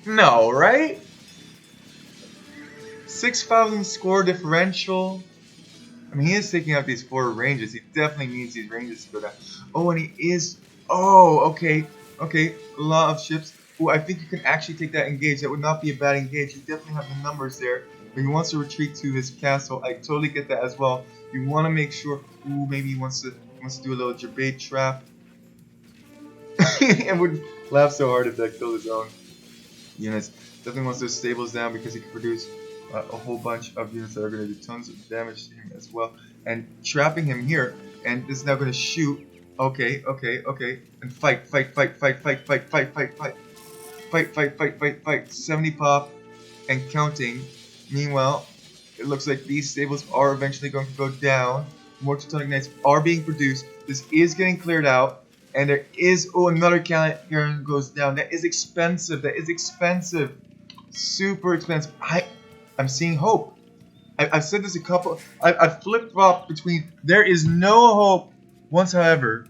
No, right? 6,000 score differential. I mean, he is taking out these 4 ranges. He definitely needs these ranges to go down. Oh, and he is... Oh, okay. Okay, a lot of ships. Oh, I think you can actually take that engage. That would not be a bad engage. You definitely have the numbers there. But he wants to retreat to his castle. I totally get that as well. You want to make sure... Ooh, maybe he wants to do a little debate trap. And would laugh so hard if that killed his own units. Definitely wants those stables down because he can produce a whole bunch of units that are going to do tons of damage to him as well. And trapping him here, and this is now going to shoot. Okay, okay, okay. And fight, fight, fight, fight, fight, fight, fight, fight, fight. Fight, fight, fight, fight, fight. 70 pop and counting. Meanwhile, it looks like these stables are eventually going to go down. More Teutonic Knights are being produced. This is getting cleared out. And there is... Oh, another cannon goes down. That is expensive. That is expensive. Super expensive. I'm seeing hope. I've said this a couple... I've flip-flopped between... There is no hope whatsoever.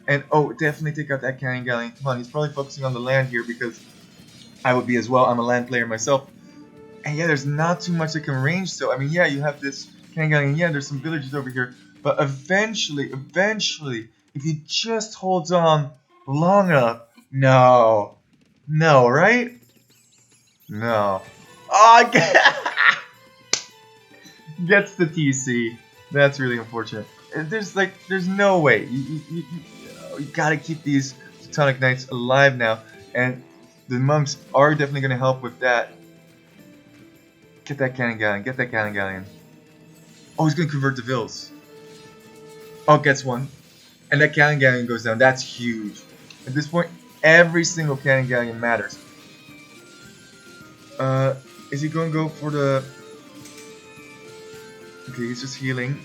And, oh, definitely take out that cannon galleon. Come on, he's probably focusing on the land here because I would be as well. I'm a land player myself. And yeah, there's not too much that can range still. I mean, yeah, you have this cannon galleon. Yeah, there's some villages over here. But eventually, if he just holds on long enough... No. No, right? No. Oh, gets the TC. That's really unfortunate. There's no way. You gotta keep these Teutonic Knights alive now, and the monks are definitely gonna help with that. Get that cannon galleon. Get that cannon galleon. Oh, he's gonna convert the vills. Oh, gets one, and that cannon galleon goes down. That's huge. At this point, every single cannon galleon matters. Is he gonna go for the... Okay, he's just healing.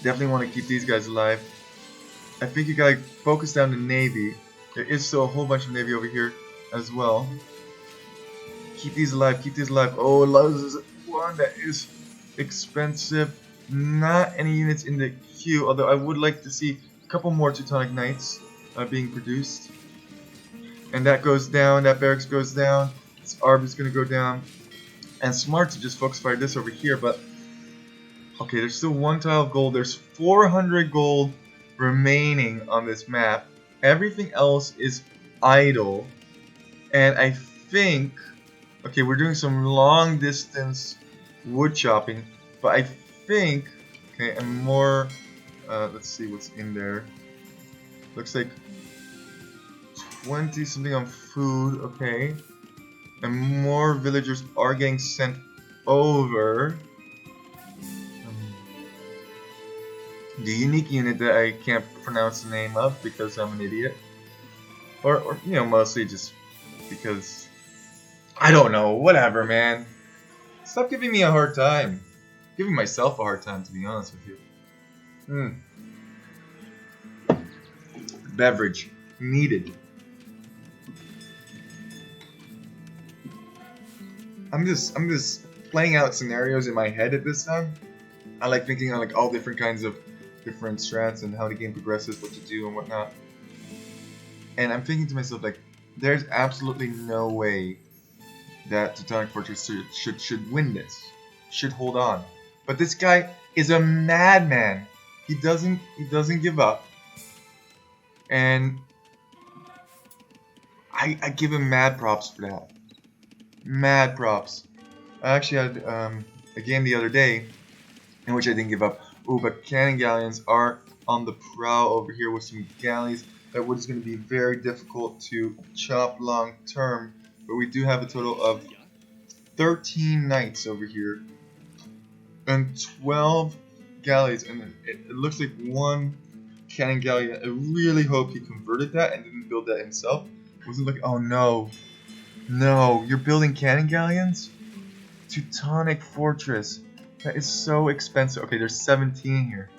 Definitely want to keep these guys alive. I think you gotta focus down the navy. There is still a whole bunch of navy over here as well. Keep these alive, keep these alive. Oh, Luz is one that is expensive. Not any units in the queue, although I would like to see a couple more Teutonic Knights being produced. And that goes down, that barracks goes down. This Arb is gonna go down. And smart to just focus fire this over here, but okay, there's still one tile of gold. There's 400 gold remaining on this map. Everything else is idle. And I think... Okay, we're doing some long distance wood chopping. But I think... Okay, and more... let's see what's in there. Looks like 20 something on food. Okay. And more villagers are getting sent over. The unique unit that I can't pronounce the name of because I'm an idiot. Or you know, mostly just because... I don't know, whatever, man. Stop giving me a hard time. Giving myself a hard time, to be honest with you. Beverage. Needed. I'm just playing out scenarios in my head at this time. I like thinking on like all different kinds of different strats and how the game progresses, what to do and whatnot. And I'm thinking to myself like, there's absolutely no way that Teutonic Fortress should win this, should hold on. But this guy is a madman. He doesn't give up, and I give him mad props for that. Mad props. I actually had a game the other day in which I didn't give up. Ooh, but cannon galleons are on the prowl over here with some galleys. That wood is going to be very difficult to chop long term. But we do have a total of 13 knights over here. And 12 galleys. And it looks like one cannon galleon. I really hope he converted that and didn't build that himself. Wasn't looking... Oh no. No, you're building cannon galleons? Teutonic Fortress. That is so expensive. Okay, there's 17 here.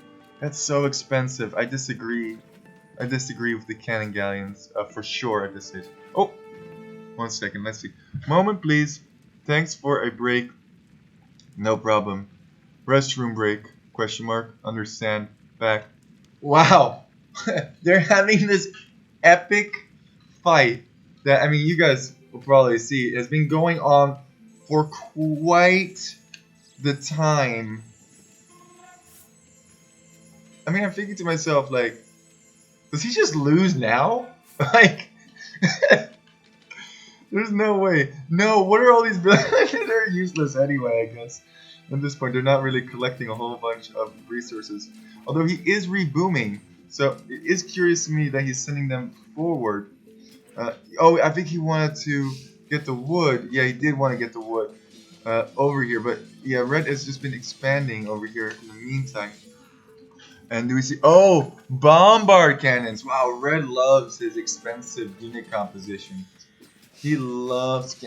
That's so expensive. I disagree. I disagree with the cannon galleons for sure at this stage. Oh, 1 second. Let's see. Moment, please. Thanks for a break. No problem. Restroom break? Question mark. Understand. Back. Wow. They're having this epic fight that, I mean, you guys will probably see. It has been going on for quite the time. I mean, I'm thinking to myself, like, does he just lose now? Like, there's no way. No, what are all these... They're useless anyway, I guess. At this point, they're not really collecting a whole bunch of resources. Although he is rebooming, so it is curious to me that he's sending them forward. Oh, I think he wanted to get the wood. Yeah, he did want to get the wood. over here. But yeah, red has just been expanding over here in the meantime. And do we see? Oh, bombard cannons! Wow, red loves his expensive unit composition. He loves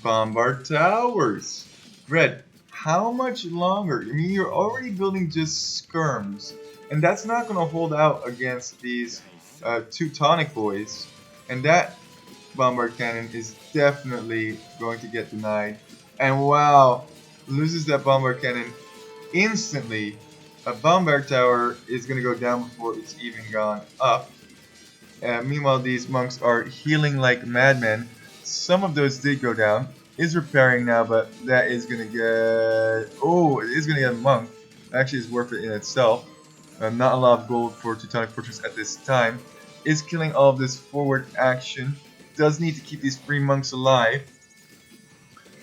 bombard towers. Red, how much longer? I mean, you're already building just skirms, and that's not going to hold out against these Teutonic boys. And that bombard cannon is definitely going to get denied. And wow, loses that bombard cannon instantly. A bombard tower is going to go down before it's even gone up. Meanwhile, these monks are healing like madmen. Some of those did go down. Is repairing now, but that is going to get... Oh, it is going to get a monk. Actually, it's worth it in itself. Not a lot of gold for Teutonic Fortress at this time. Is killing all of this forward action. Does need to keep these 3 monks alive.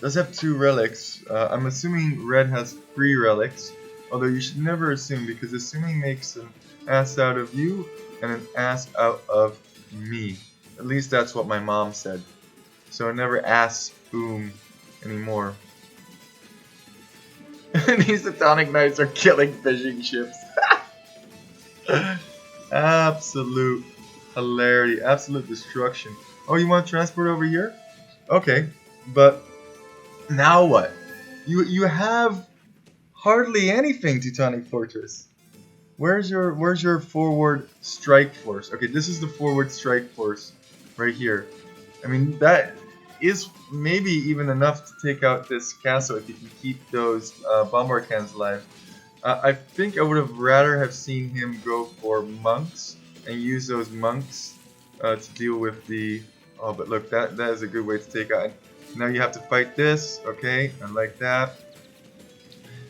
Does have 2 relics. I'm assuming red has 3 relics. Although you should never assume, because assuming makes an ass out of you and an ass out of me. At least that's what my mom said. So never ass boom anymore. These Teutonic Knights are killing fishing ships. Absolute hilarity, absolute destruction. Oh, you want transport over here? Okay, but now what? You have hardly anything, Teutonic Fortress. Where's your forward strike force? Okay, this is the forward strike force right here. I mean, that is maybe even enough to take out this castle if you can keep those bombard cannons alive. I think I would have rather have seen him go for monks and use those monks to deal with the... Oh, but look, that is a good way to take out... Now you have to fight this, okay, I like that.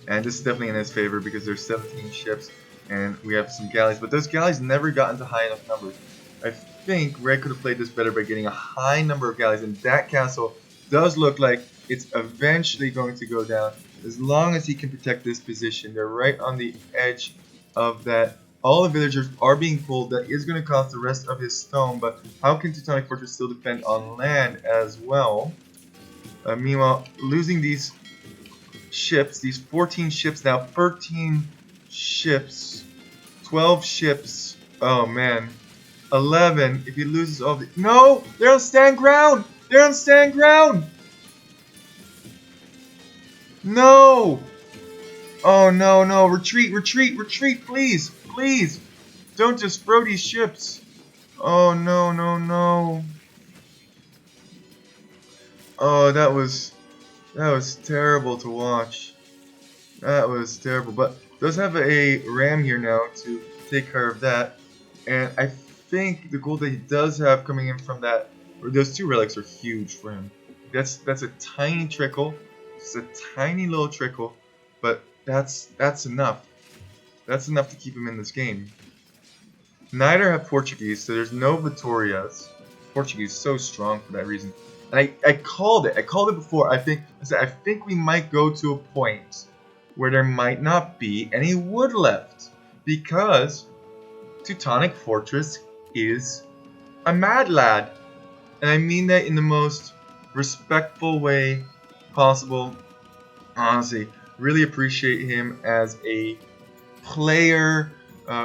And this is definitely in his favor because there's 17 ships and we have some galleys. But those galleys never got into high enough numbers. I think Red could have played this better by getting a high number of galleys. And that castle does look like it's eventually going to go down. As long as he can protect this position. They're right on the edge of that. All the villagers are being pulled. That is going to cost the rest of his stone. But how can Teutonic Fortress still defend on land as well? Meanwhile, losing these ships, these 14 ships now, 13 ships, 12 ships, oh man, 11, if he loses all the... No! They're on stand ground! They're on stand ground! No! Oh no, no, retreat, retreat, retreat, please, please! Don't just throw these ships! Oh no, no, no. Oh, that was terrible to watch. That was terrible. But does have a ram here now to take care of that. And I think the gold that he does have coming in from that, or those 2 relics are huge for him. That's a tiny trickle. Just a tiny little trickle. But that's enough. That's enough to keep him in this game. Neither have Portuguese, so there's no Vitorias. Portuguese is so strong for that reason. And I called it. I called it before. I said I think we might go to a point where there might not be any wood left because Teutonic Fortress is a mad lad. And I mean that in the most respectful way possible. Honestly, really appreciate him as a player,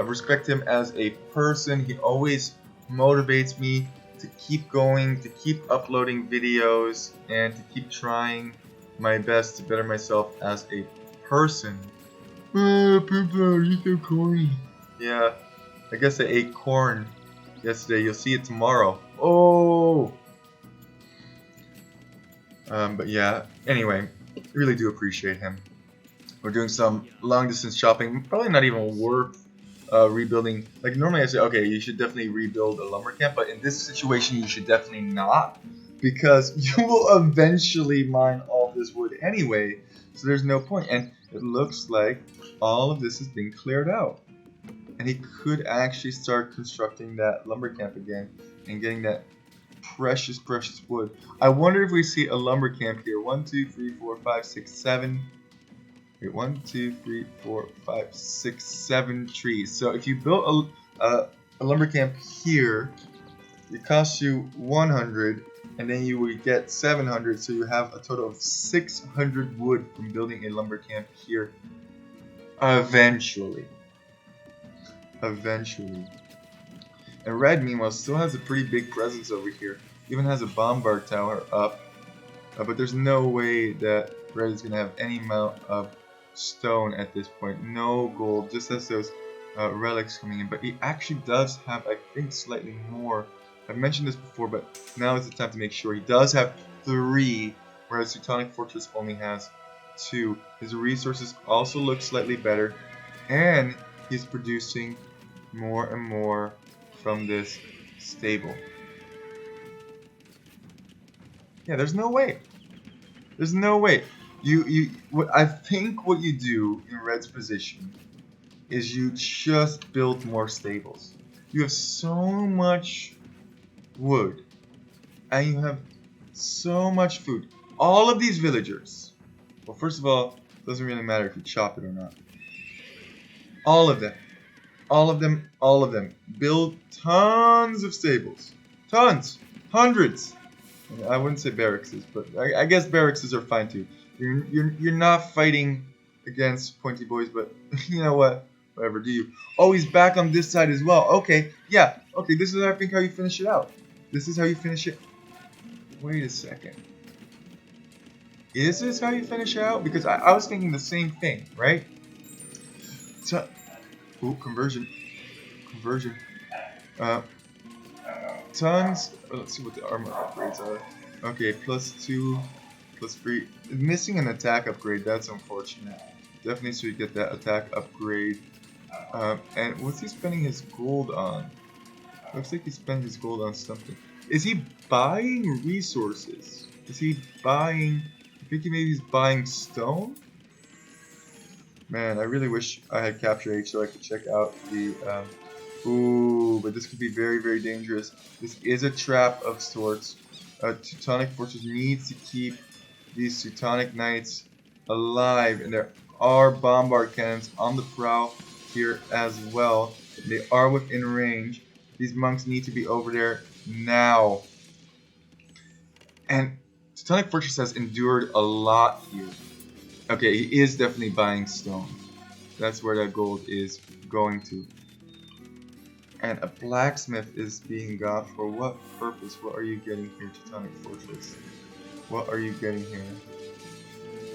respect him as a person. He always motivates me to keep going, to keep uploading videos, and to keep trying my best to better myself as a person. Poopo, you're so corny. Yeah, I guess I ate corn yesterday. You'll see it tomorrow. Oh! But yeah, anyway, really do appreciate him. We're doing some long distance shopping, probably not even worth rebuilding. Like normally I say, okay, you should definitely rebuild a lumber camp, but in this situation you should definitely not, because you will eventually mine all this wood anyway, so there's no point. And it looks like all of this has been cleared out. And he could actually start constructing that lumber camp again and getting that precious, precious wood. I wonder if we see a lumber camp here. 1, 2, 3, 4, 5, 6, 7. Wait, 1, 2, 3, 4, 5, 6, 7 trees. So if you built a lumber camp here, it costs you 100. and then you would get 700, so you have a total of 600 wood from building a lumber camp here. Eventually. Eventually. And red, meanwhile, still has a pretty big presence over here. Even has a bombard tower up. But there's no way that red is going to have any amount of stone at this point. No gold, just as those relics coming in. But he actually does have, I think, slightly more. I've mentioned this before, but now is the time to make sure. He does have 3, whereas Teutonic Fortress only has 2. His resources also look slightly better, and he's producing more and more from this stable. Yeah, there's no way. There's no way. I think what you do in Red's position is you just build more stables. You have so much wood, and you have so much food. All of these villagers. Well, first of all, it doesn't really matter if you chop it or not. All of them. All of them. All of them. Build tons of stables. Tons. Hundreds. I wouldn't say barracks, but I guess barracks are fine too. You're not fighting against pointy boys, but you know what? Whatever. Do you? Oh, he's back on this side as well. Okay, yeah. Okay, this is I think how you finish it out. This is how you finish it. Wait a second. Is this how you finish it out? Because I was thinking the same thing, right? So, ooh, conversion. Tons. Let's see what the armor upgrades are. Okay, +2, +3. Missing an attack upgrade. That's unfortunate. Definitely should get that attack upgrade. And what's he spending his gold on? Looks like he's spending his gold on something. Is he buying resources? Is he buying? I think maybe he's buying stone. Man, I really wish I had Capture H so I could check out the. Ooh, but this could be very, very dangerous. This is a trap of sorts. Teutonic Fortress needs to keep these Teutonic Knights alive, and there are bombard cannons on the prow here as well. They are within range. These monks need to be over there now. And Teutonic Fortress has endured a lot here. Okay, he is definitely buying stone. That's where that gold is going to. And a blacksmith is being got for what purpose? What are you getting here, Teutonic Fortress? What are you getting here?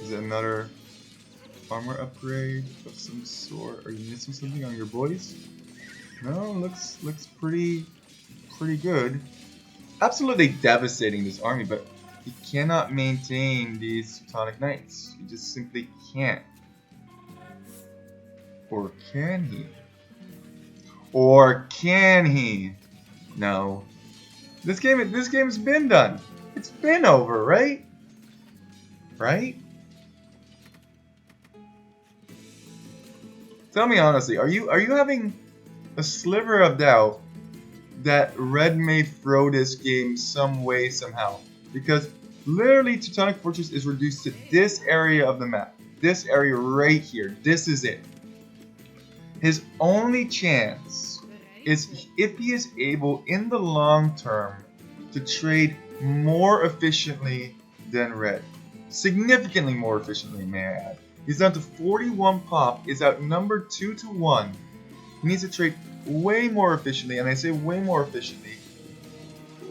Is it another armor upgrade of some sort? Are you missing something on your boys? No, looks pretty good. Absolutely devastating this army, but he cannot maintain these Teutonic Knights. He just simply can't. Or can he? Or can he? No. This game's been done. It's been over, right? Right? Tell me honestly, are you having a sliver of doubt that Red may throw this game some way, somehow? Because literally Teutonic Fortress is reduced to this area of the map. This area right here. This is it. His only chance is if he is able in the long term to trade more efficiently than Red. Significantly more efficiently, may I add. He's down to 41 pop, is outnumbered 2-1. He needs to trade way more efficiently, and I say way more efficiently.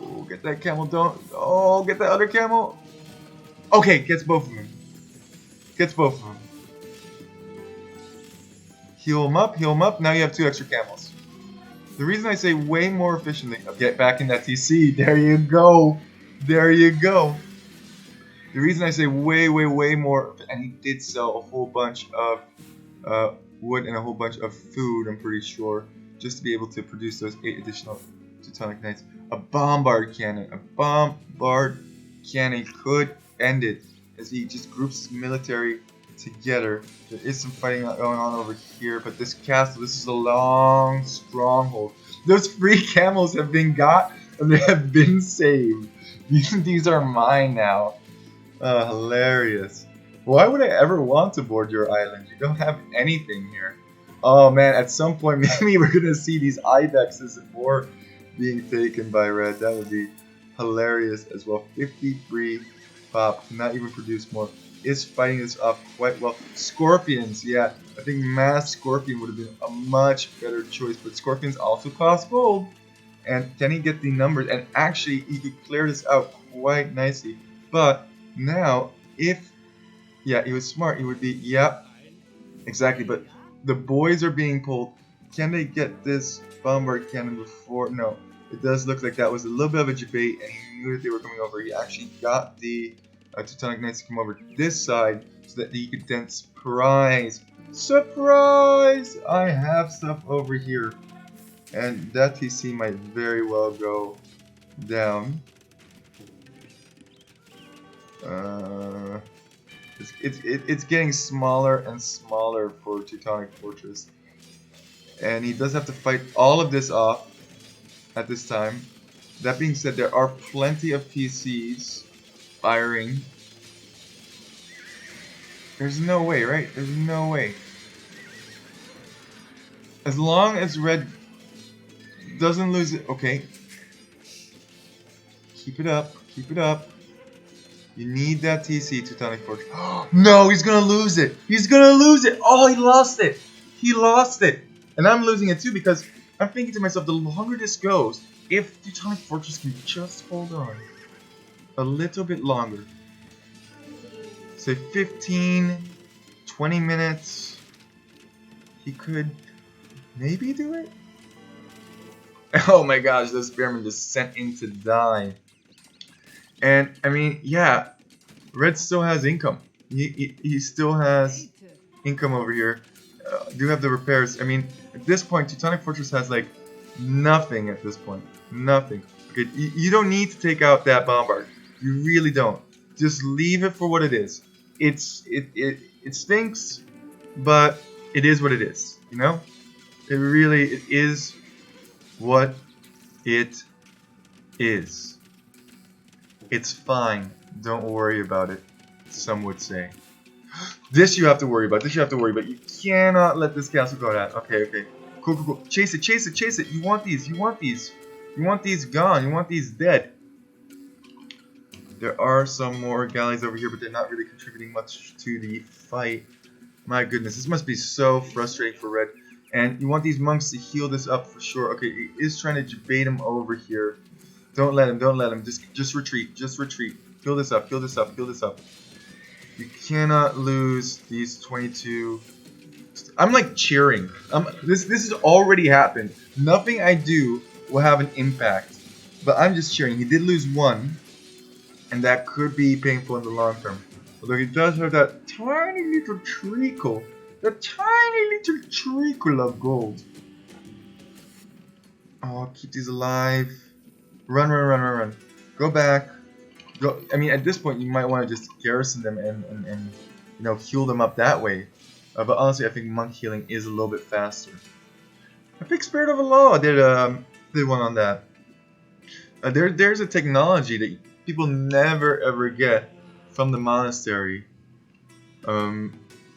Oh, get that camel, don't. Oh, get that other camel. Okay, gets both of them. Gets both of them. Heal him up, now you have 2 extra camels. The reason I say way more efficiently, get back in that TC, there you go. There you go. The reason I say way more, and he did sell a whole bunch of wood and a whole bunch of food, I'm pretty sure, just to be able to produce those 8 additional Teutonic Knights. A bombard cannon could end it, as he just groups his military together. There is some fighting going on over here, but this castle, this is a long stronghold. Those free camels have been got, and they have been saved. These are mine now. Hilarious. Why would I ever want to board your island? You don't have anything here. Oh man, at some point maybe we're gonna see these ibexes more being taken by Red. That would be hilarious as well. 53 pop, cannot even produce more. Is fighting this off quite well. Scorpions, yeah, I think Mass Scorpion would have been a much better choice, but Scorpions also cost gold. And can he get the numbers? And actually, he could clear this out quite nicely. But now, if, yeah, he was smart, he would be, yeah, exactly. But the boys are being pulled. Can they get this bombard cannon before? No. It does look like that was a little bit of a debate, and he knew that they were coming over. He actually got the Teutonic Knights to come over this side so that he could then surprise. Surprise! I have stuff over here. And that TC might very well go down. It's getting smaller and smaller for Teutonic Fortress. And he does have to fight all of this off at this time. That being said, there are plenty of PCs firing. There's no way, right? There's no way. As long as Red doesn't lose it. Okay. Keep it up. Keep it up. You need that TC, Teutonic Fortress. No, he's gonna lose it. He's gonna lose it. Oh, he lost it. He lost it. And I'm losing it too because I'm thinking to myself, the longer this goes, if Teutonic Fortress can just hold on a little bit longer, say 15, 20 minutes, he could maybe do it. Oh my gosh, this Spearman just sent in to die. And I mean, yeah, Red still has income. He still has income over here. Do have the repairs. I mean, at this point, Teutonic Fortress has like nothing at this point. Nothing. Okay, you don't need to take out that bombard. You really don't. Just leave it for what it is. It stinks, but it is what it is. You know, it is what it is. It's fine. Don't worry about it. Some would say. This you have to worry about. This you have to worry about. You cannot let this castle go down. Okay, okay. Cool, cool, cool. Chase it, chase it, chase it. You want these. You want these. You want these gone. You want these dead. There are some more galleys over here, but they're not really contributing much to the fight. My goodness, this must be so frustrating for Red. And you want these monks to heal this up for sure. Okay, he is trying to bait him over here. Don't let him, don't let him. Just retreat, just retreat. Fill this up, fill this up, fill this up. You cannot lose these 22. I'm like cheering. This has already happened. Nothing I do will have an impact. But I'm just cheering. He did lose one. And that could be painful in the long term. Although he does have that tiny little treacle. The tiny little treacle of gold. Oh, keep these alive. Run, run, run, run, run. Go back. Go. I mean, at this point, you might want to just garrison them and you know, heal them up that way. But honestly, I think monk healing is a little bit faster. I think Spirit of the Law did one on that. There's a technology that people never ever get from the monastery.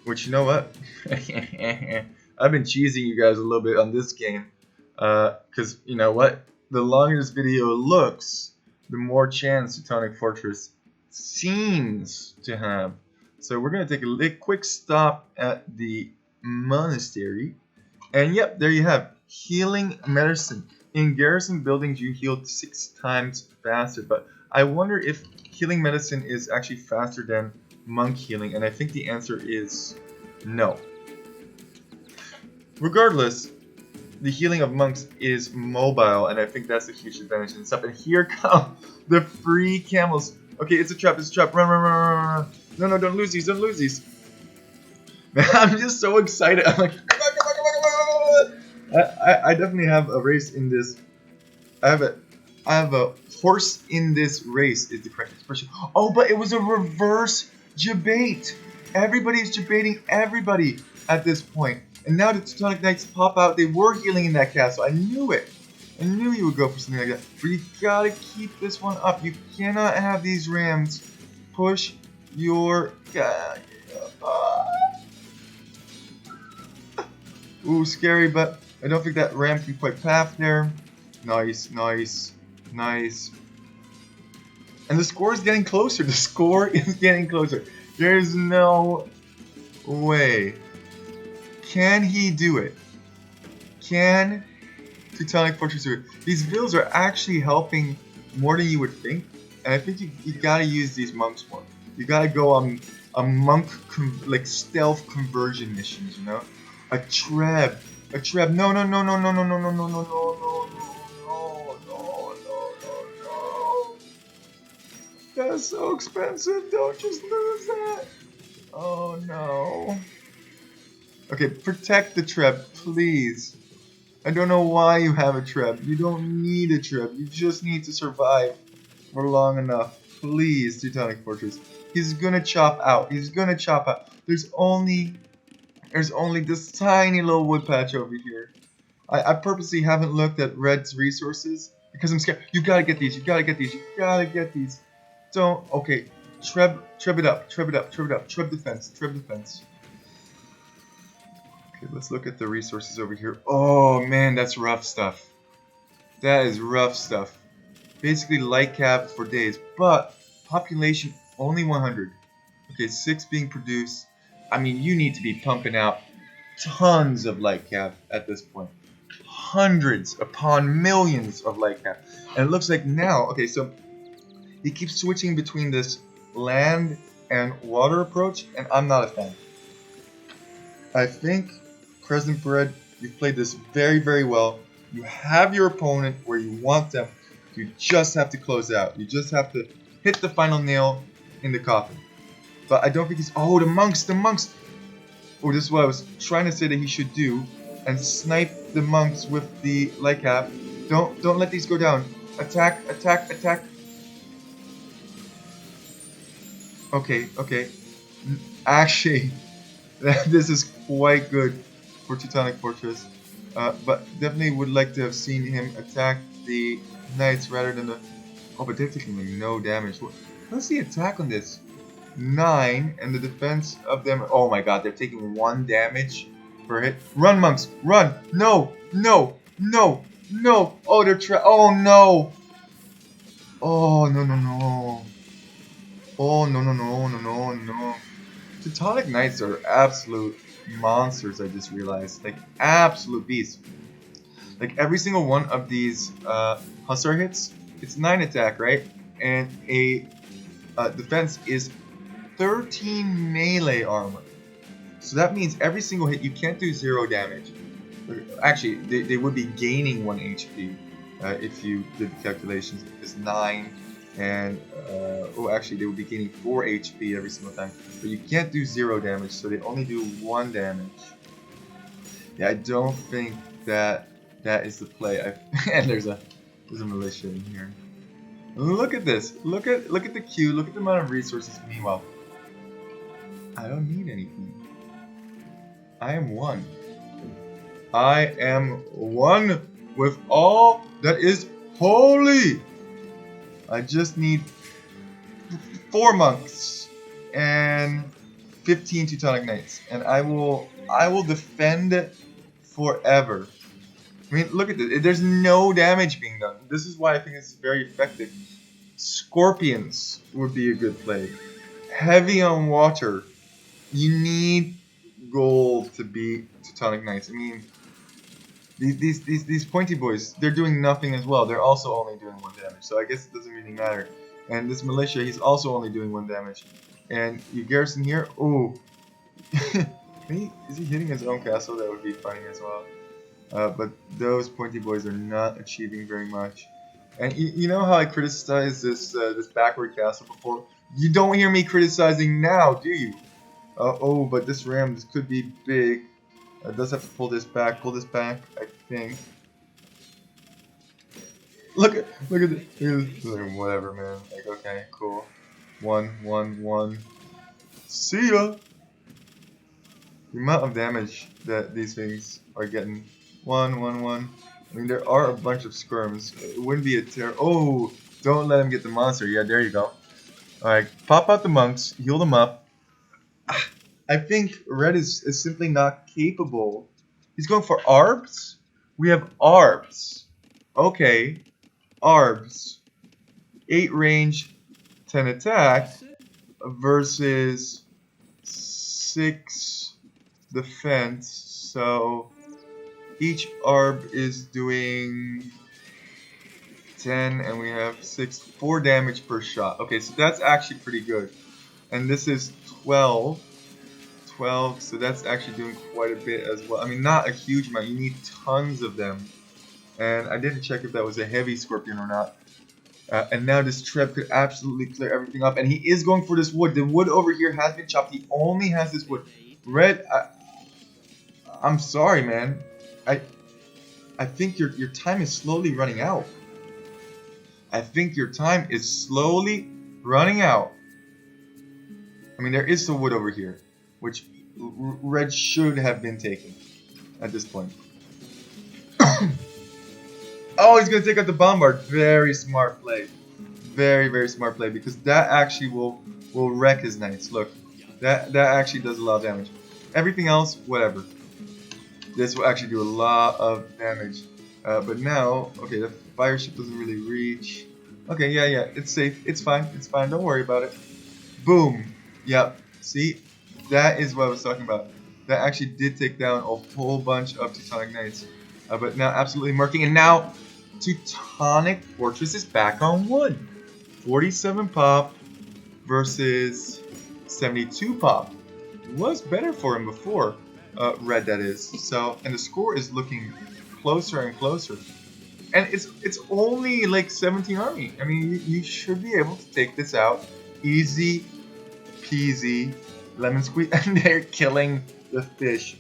Which, you know what? I've been cheesing you guys a little bit on this game. Because, you know what? The longer this video looks, the more chance Teutonic Fortress seems to have. So we're going to take a quick stop at the monastery. And yep, there you have healing medicine. In garrison buildings, you heal 6 times faster. But I wonder if healing medicine is actually faster than monk healing. And I think the answer is no. Regardless, the healing of monks is mobile, and I think that's a huge advantage and stuff. And here come the free camels. Okay, it's a trap, it's a trap. Run, run, run, run, run. No, no, don't lose these, don't lose these. Man, I'm just so excited. I'm like, come on, come on, come on, come on. I definitely have a race in this. I have a horse in this race is the correct expression. Oh, but it was a reverse debate. Everybody's debating everybody at this point. And now the Teutonic Knights pop out. They were healing in that castle. I knew it. I knew you would go for something like that. But you gotta keep this one up. You cannot have these rams push your... Ooh, scary, but I don't think that ram can quite path there. Nice, nice, nice. And the score is getting closer. The score is getting closer. There's no way. Can he do it? Can Teutonic Fortress do it? These villas are actually helping more than you would think. And I think you gotta use these monks more. You gotta go on a monk like stealth conversion missions, you know? A treb. A treb. No, no, no, no, no, no, no, no, no, no, no, no, no, no, no, no, no, no. That's so expensive. Don't just lose that. Oh no. Okay, protect the treb, please. I don't know why you have a treb. You don't need a treb. You just need to survive for long enough. Please, Teutonic Fortress. He's gonna chop out. He's gonna chop out. There's only this tiny little wood patch over here. I purposely haven't looked at Red's resources because I'm scared. You gotta get these. You gotta get these. You gotta get these. Don't. Okay. Treb it up. Treb it up. Treb it up. Treb defense. Treb defense. Okay, let's look at the resources over here. Oh man, that's rough stuff. That is rough stuff. Basically light cap for days, but population only 100. Okay, 6 being produced. I mean, you need to be pumping out tons of light cap at this point. Hundreds upon millions of light cap. And it looks like now, okay, so he keeps switching between this land and water approach, and I'm not a fan. I think, Crescent Bread, you've played this very, very well. You have your opponent where you want them. You just have to close out. You just have to hit the final nail in the coffin. But I don't think he's... Oh, the monks! The monks! Oh, this is what I was trying to say that he should do. And snipe the monks with the light cap. Don't let these go down. Attack, attack, attack. Okay, okay. Actually, this is quite good for Teutonic Fortress. But definitely would like to have seen him attack the knights rather than the... Oh, but they're taking like no damage. What's the attack on this? 9, and the defense of them... Oh my god, they're taking 1 damage per hit. Run, monks! Run! No! No! No! No! Oh, they're Oh, no! Oh, no, no, no. Oh, no, no, no, no, no, no. Teutonic Knights are absolute monsters, I just realized. Like, absolute beasts. Like, every single one of these Hussar hits, it's 9 attack, right? And a defense is 13 melee armor. So that means every single hit, you can't do 0 damage. Actually, they would be gaining 1 HP if you did the calculations, because 9 and oh, actually they would be gaining 4 HP every single time, but you can't do 0 damage, so they only do 1 damage. Yeah, I don't think that is the play. And there's a militia in here. Look at this. Look at the queue. Look at the amount of resources. Meanwhile, I don't need anything. I am one. I am one with all that is holy. I just need 4 monks and 15 Teutonic Knights, and I will defend forever. I mean, look at this. There's no damage being done. This is why I think it's very effective. Scorpions would be a good play. Heavy on water. You need gold to beat Teutonic Knights. I mean, these pointy boys, they're doing nothing as well. They're also only doing 1 damage, so I guess it doesn't really matter. And this militia, he's also only doing 1 damage. And you garrison here, oh, is he hitting his own castle? That would be funny as well. But those pointy boys are not achieving very much. And you know how I criticized this this backward castle before? You don't hear me criticizing now, do you? Oh, but this ram, this could be big. It does have to pull this back, I think. Look at this. Whatever, man. Like, okay, cool. 1, 1, 1. See ya! The amount of damage that these things are getting. 1, 1, 1. I mean, there are a bunch of skirms. It wouldn't be a terror. Oh, don't let him get the monster. Yeah, there you go. Alright, pop out the monks, heal them up. I think Red is simply not capable. He's going for Arbs? We have Arbs. Okay. Arbs. 8 range, 10 attack versus 6 defense. So each ARB is doing 10 and we have 4 damage per shot. Okay, so that's actually pretty good. And this is 12, so that's actually doing quite a bit as well. I mean, not a huge amount, you need tons of them. And I didn't check if that was a heavy scorpion or not. And now this Treb could absolutely clear everything up. And he is going for this wood. The wood over here has been chopped. He only has this wood. Red, I'm sorry, man. I think your time is slowly running out. I think your time is slowly running out. I mean, there is some wood over here, which Red should have been taking at this point. Oh, he's going to take out the bombard. Very smart play. Very, very smart play, because that actually will wreck his knights. Look, that actually does a lot of damage. Everything else, whatever. This will actually do a lot of damage. But now, okay, the fire ship doesn't really reach. Okay, yeah, it's safe. It's fine. Don't worry about it. Boom. Yep. See? That is what I was talking about. That actually did take down a whole bunch of Teutonic Knights. But now absolutely murking. And now Teutonic Fortress is back on wood. 47 pop versus 72 pop. Was better for him before. Red, that is. So, and the score is looking closer and closer. And it's only like 17 army. I mean, you should be able to take this out. Easy peasy, lemon squeeze. And they're killing the fish.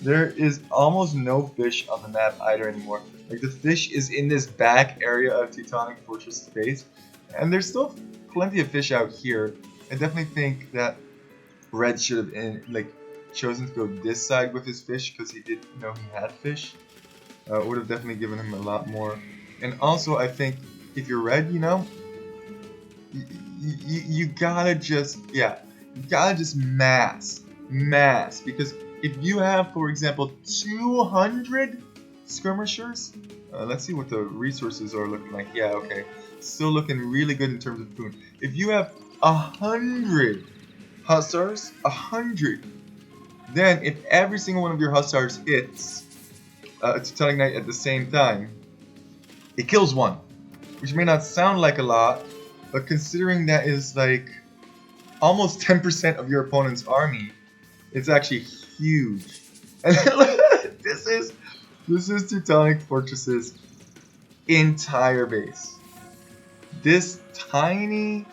There is almost no fish on the map either anymore. Like, the fish is in this back area of Teutonic Fortress space. And there's still plenty of fish out here. I definitely think that Red should have chosen to go this side with his fish, because he did know he had fish. Would have definitely given him a lot more. And also, I think if you're Red, you know, you gotta just, you gotta just mass, because if you have, for example, 200 skirmishers, let's see what the resources are looking like. Yeah, okay, still looking really good in terms of food. If you have 100 hussars, 100, then if every single one of your hussars hits a Teutonic Knight at the same time, it kills one, which may not sound like a lot, but considering that is like almost 10% of your opponent's army, it's actually huge. And this is Teutonic Fortress's entire base. This tiny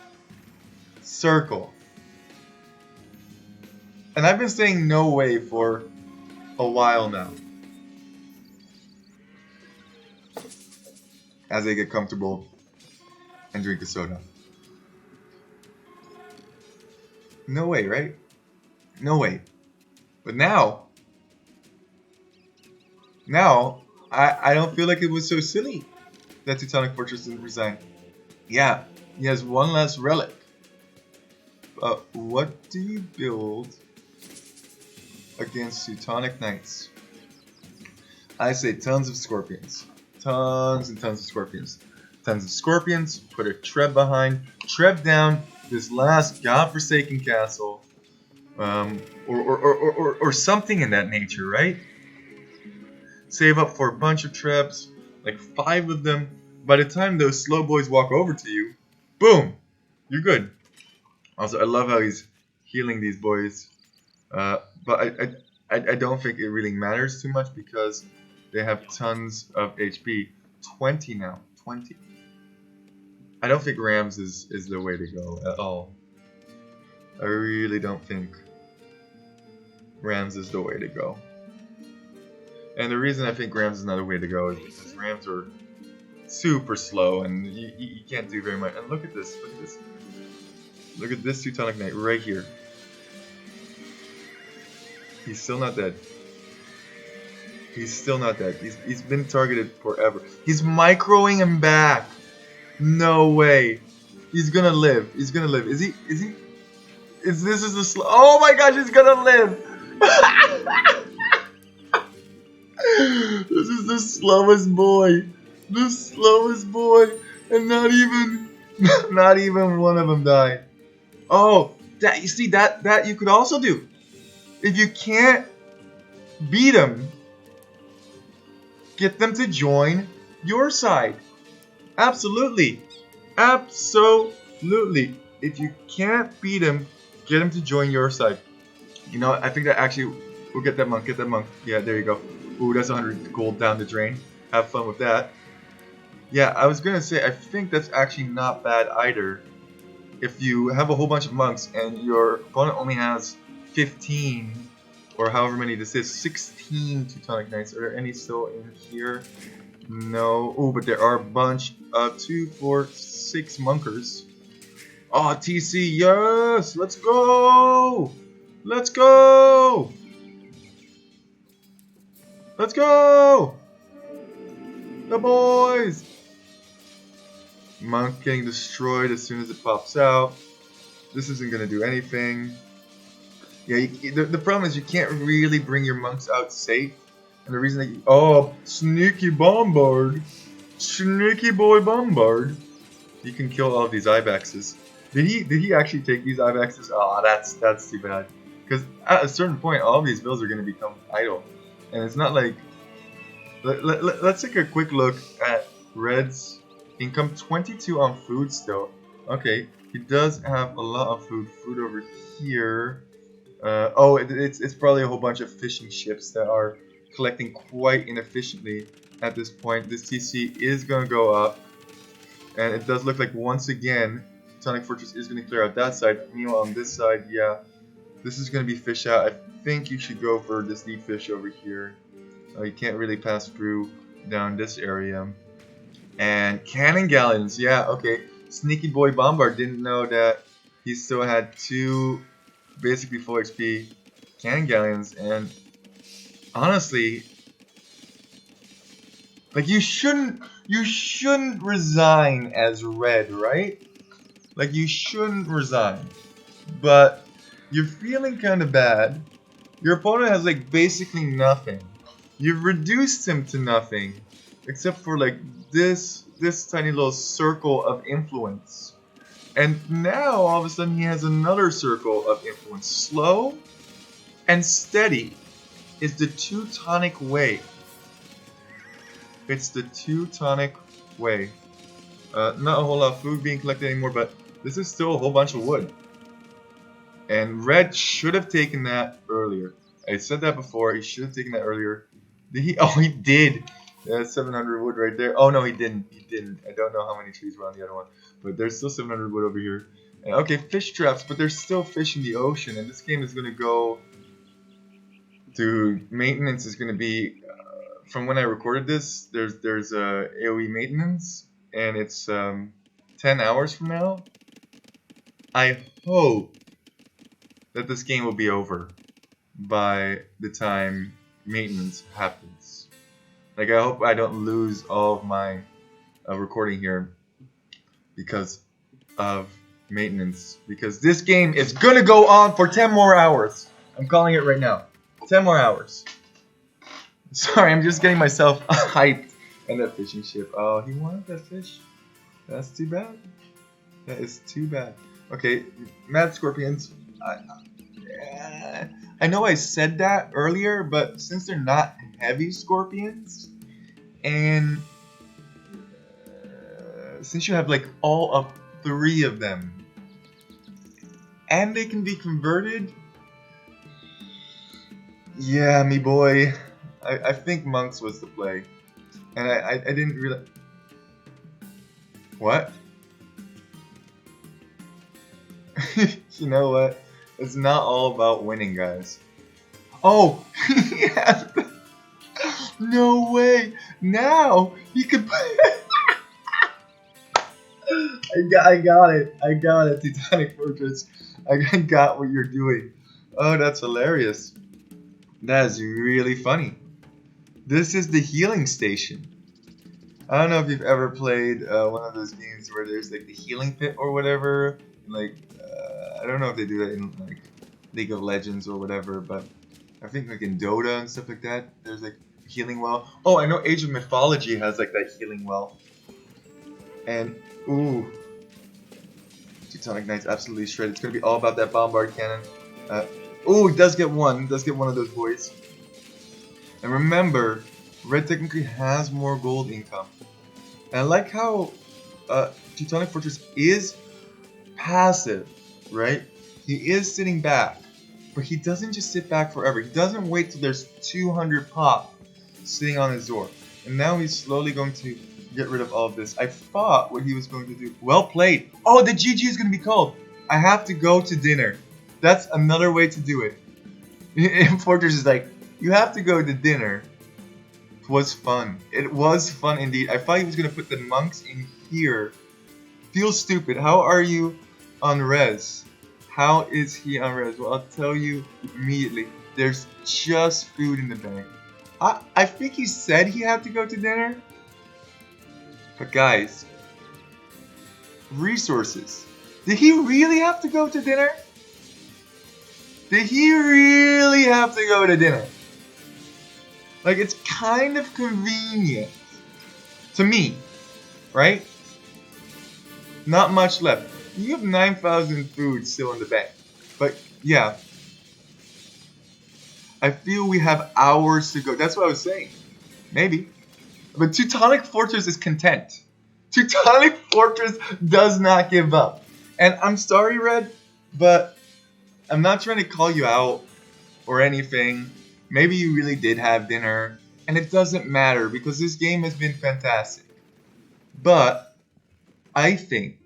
circle. And I've been saying no way for a while now. As they get comfortable and drink a soda. No way, right? No way. But now I don't feel like it was so silly that Teutonic Fortress didn't resign. Yeah, he has one less relic. What do you build against Teutonic Knights? I say tons of scorpions. Tons and tons of scorpions. Tons of scorpions, put a Treb behind, Treb down this last godforsaken castle. Or something in that nature, right? Save up for a bunch of Trebs, like 5 of them. By the time those slow boys walk over to you, boom, you're good. Also, I love how he's healing these boys. But I don't think it really matters too much, because they have tons of HP. 20 now. 20. I don't think Rams is the way to go at all. I really don't think Rams is the way to go. And the reason I think Rams is not the way to go is because Rams are super slow and you can't do very much. And look at this. Look at this. Look at this Teutonic Knight right here. He's still not dead. He's still not dead. He's been targeted forever. He's microing him back. No way. He's gonna live. He's gonna live. Is he? This is the slow. Oh my gosh, he's gonna live. This is the slowest boy. The slowest boy. And not even Not even one of them died. Oh, that you see that you could also do. If you can't beat them, get them to join your side. Absolutely. Absolutely. If you can't beat them, get them to join your side. You know, I think that actually we'll get that monk. Get that monk. Yeah, there you go. Ooh, that's 100 gold down the drain. Have fun with that. Yeah, I was gonna say I think that's actually not bad either. If you have a whole bunch of monks and your opponent only has 15 or however many this is, 16 Teutonic Knights. Are there any still in here? No. Oh, but there are a bunch. 2, 4, 6 monkers. Oh, TC, yes! Let's go! Let's go! Let's go! The boys! Monk getting destroyed as soon as it pops out. This isn't gonna do anything. Yeah, the problem is you can't really bring your monks out safe. And the reason that oh, sneaky bombard! Sneaky boy bombard! You can kill all of these Ibexes. Did he actually take these Ibexes? Oh, that's too bad. Because at a certain point, all of these bills are going to become idle. And it's not like... Let's take a quick look at Red's income. 22 on food still. Okay, he does have a lot of food. Food over here. Oh, it's probably a whole bunch of fishing ships that are collecting quite inefficiently at this point. This TC is going to go up. And it does look like once again, Teutonic Fortress is going to clear out that side. Meanwhile, on this side, yeah, this is going to be fish out. I think you should go for this deep fish over here. You can't really pass through down this area. And cannon galleons, yeah, okay. Sneaky boy Bombard didn't know that he still had 2 basically full XP cannon galleons. And honestly, like you shouldn't resign as Red, right? Like you shouldn't resign. But you're feeling kind of bad. Your opponent has like basically nothing. You've reduced him to nothing, except for like this tiny little circle of influence. And now all of a sudden he has another circle of influence. Slow and steady is the Teutonic way. It's the Teutonic way. Not a whole lot of food being collected anymore, but this is still a whole bunch of wood. And Red should have taken that earlier. I said that before. He should have taken that earlier. Did he? Oh, he did. That's 700 wood right there. Oh, no, he didn't. He didn't. I don't know how many trees were on the other one. But there's still 700 wood over here. And, okay, fish traps, but there's still fish in the ocean. And this game is going to go... Dude, maintenance is going to be... from when I recorded this, there's AoE maintenance. And it's 10 hours from now. I hope that this game will be over by the time maintenance happens. Like, I hope I don't lose all of my recording here because of maintenance. Because this game is gonna go on for 10 more hours. I'm calling it right now. 10 more hours. Sorry, I'm just getting myself hyped. And that fishing ship. Oh, he wanted that fish. That's too bad. That is too bad. Okay, Mad Scorpions. I know I said that earlier, but since they're not heavy scorpions, and since you have like all of 3 of them, and they can be converted, yeah, me boy, I think monks was the play, and I didn't really. What? You know what? It's not all about winning, guys. Oh, yeah. No way! Now he could. I got it. I got it. Teutonic Fortress. I got what you're doing. Oh, that's hilarious. That is really funny. This is the healing station. I don't know if you've ever played one of those games where there's like the healing pit or whatever. Like, I don't know if they do that in like League of Legends or whatever, but I think like in Dota and stuff like that, there's like healing well. Oh, I know Age of Mythology has like that healing well. And ooh, Teutonic Knights absolutely shredded. It's gonna be all about that bombard cannon. Oh, he does get one. Does get one of those boys. And remember, red technically has more gold income. And I like how Teutonic Fortress is passive, right? He is sitting back, but he doesn't just sit back forever. He doesn't wait till there's 200 pop sitting on his door. And now he's slowly going to get rid of all of this. I thought what he was going to do. Well played. Oh, the GG is going to be called. I have to go to dinner. That's another way to do it. And Fortress is like, you have to go to dinner. It was fun. It was fun indeed. I thought he was going to put the monks in here. Feels stupid. How are you on res? How is he on res? Well, I'll tell you immediately. There's just food in the bank. I think he said he had to go to dinner. But guys, resources. Did he really have to go to dinner? Did he really have to go to dinner? Like, it's kind of convenient. To me. Right? Not much left. You have 9,000 food still in the bank. But, yeah. I feel we have hours to go. That's what I was saying. Maybe. But Teutonic Fortress is content. Teutonic Fortress does not give up. And I'm sorry, Red, but I'm not trying to call you out or anything. Maybe you really did have dinner. And it doesn't matter because this game has been fantastic. But I think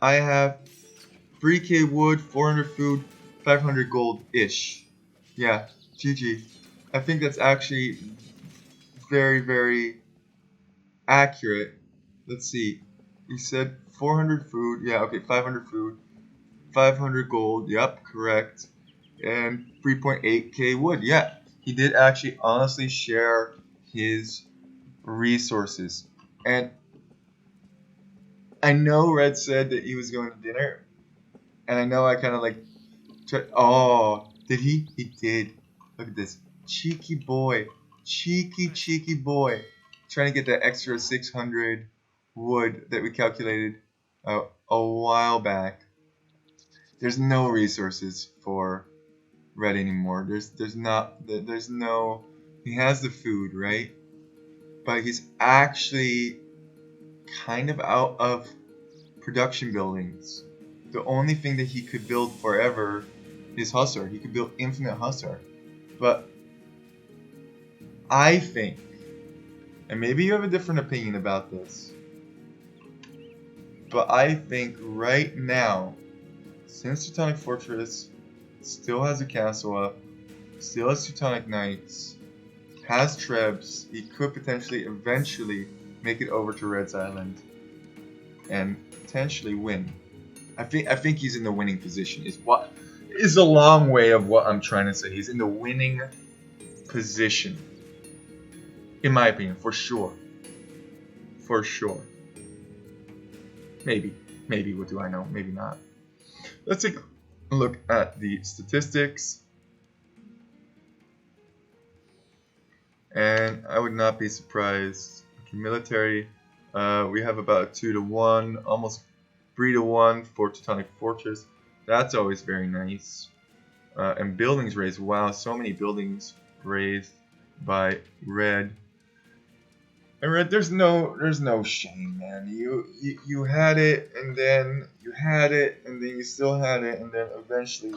I have 3k wood, 400 food, 500 gold-ish. Yeah, GG. I think that's actually very, very accurate. Let's see. He said 400 food. Yeah, okay, 500 food. 500 gold. Yep, correct. And 3.8k wood. Yeah, he did actually honestly share his resources. And I know Red said that he was going to dinner. And I know I kind of like... Oh, did he? He did. Look at this. Cheeky boy. Cheeky boy. Trying to get that extra 600 wood that we calculated a while back. There's no resources for Red anymore. There's no... He has the food, right? But he's actually kind of out of production buildings. The only thing that he could build forever is Hussar. He could build infinite Hussar. But I think, and maybe you have a different opinion about this, but I think right now, since Teutonic Fortress still has a castle up, still has Teutonic Knights, has Trebs, he could potentially eventually make it over to Red's Island and potentially win. I think he's in the winning position. Is a long way of what I'm trying to say. He's in the winning position, in my opinion, for sure. For sure. Maybe. What do I know? Maybe not. Let's take a look at the statistics. And I would not be surprised. Okay, military, we have about a 2-to-1, almost 3-to-1 for Teutonic Fortress. That's always very nice. And buildings raised. Wow, so many buildings raised by Red. And Red, there's no shame, man. You had it, and then you had it, and then you still had it, and then eventually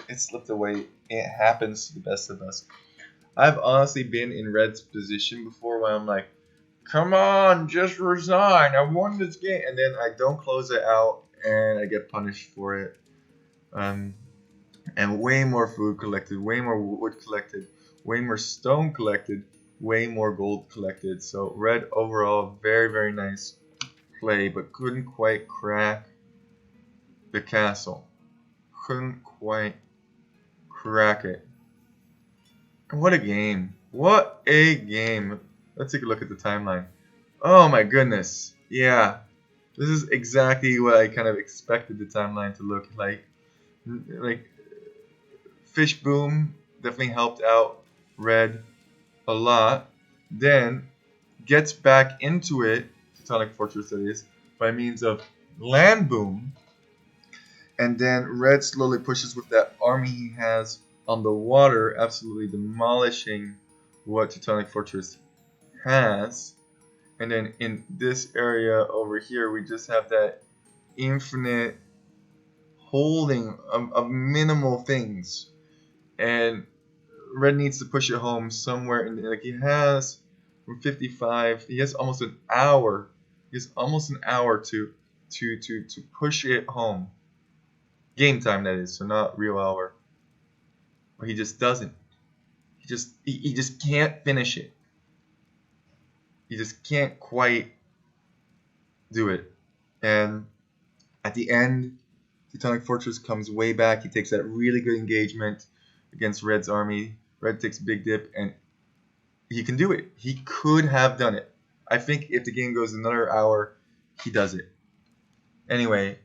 it slipped away. It happens to the best of us. I've honestly been in Red's position before where I'm like, come on, just resign. I won this game. And then I don't close it out and I get punished for it. And way more food collected, way more wood collected, way more stone collected, way more gold collected. So Red overall, very, very nice play, but couldn't quite crack the castle. Couldn't quite crack it. What a game. What a game. Let's take a look at the timeline. Oh my goodness. Yeah. This is exactly what I kind of expected the timeline to look like. Like, Fish Boom definitely helped out Red a lot. Then gets back into it, Teutonic Fortress that is, by means of Land Boom. And then red slowly pushes with that army he has on the water, absolutely demolishing what Teutonic Fortress has. And then in this area over here, we just have that infinite holding of minimal things. And red needs to push it home somewhere. And like he has from 55, he has almost an hour. He has almost an hour to push it home. Game time, that is, so not real hour. But he just doesn't. He just can't finish it. He just can't quite do it. And at the end, Teutonic Fortress comes way back. He takes that really good engagement against Red's army. Red takes a big dip, and he can do it. He could have done it. I think if the game goes another hour, he does it. Anyway,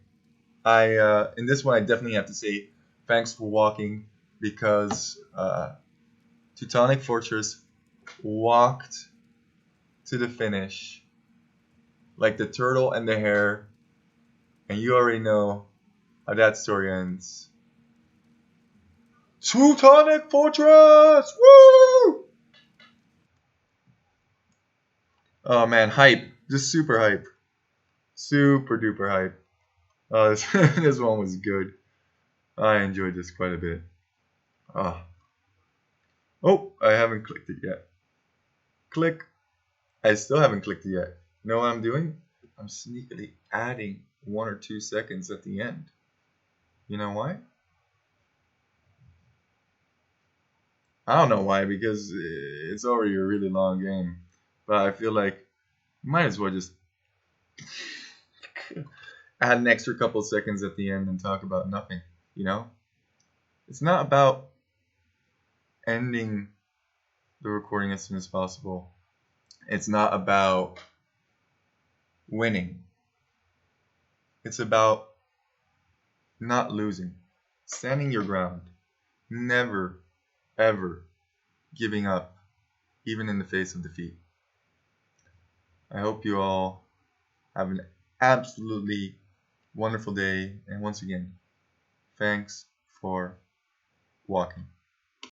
I in this one I definitely have to say thanks for walking, because Teutonic Fortress walked to the finish like the turtle and the hare, and you already know how that story ends. Teutonic Fortress! Woo! Oh man, hype. Just super hype. Super duper hype. Oh, this, this one was good. I enjoyed this quite a bit. Oh. Oh, I haven't clicked it yet. Click. I still haven't clicked it yet. You know what I'm doing? I'm sneakily adding 1 or 2 seconds at the end. You know why? I don't know why, because it's already a really long game. But I feel like you might as well just add an extra couple seconds at the end and talk about nothing. You know? It's not about ending the recording as soon as possible. It's not about winning. It's about not losing. Standing your ground. Never, ever giving up, even in the face of defeat. I hope you all have an absolutely wonderful day. And once again, thanks for walking.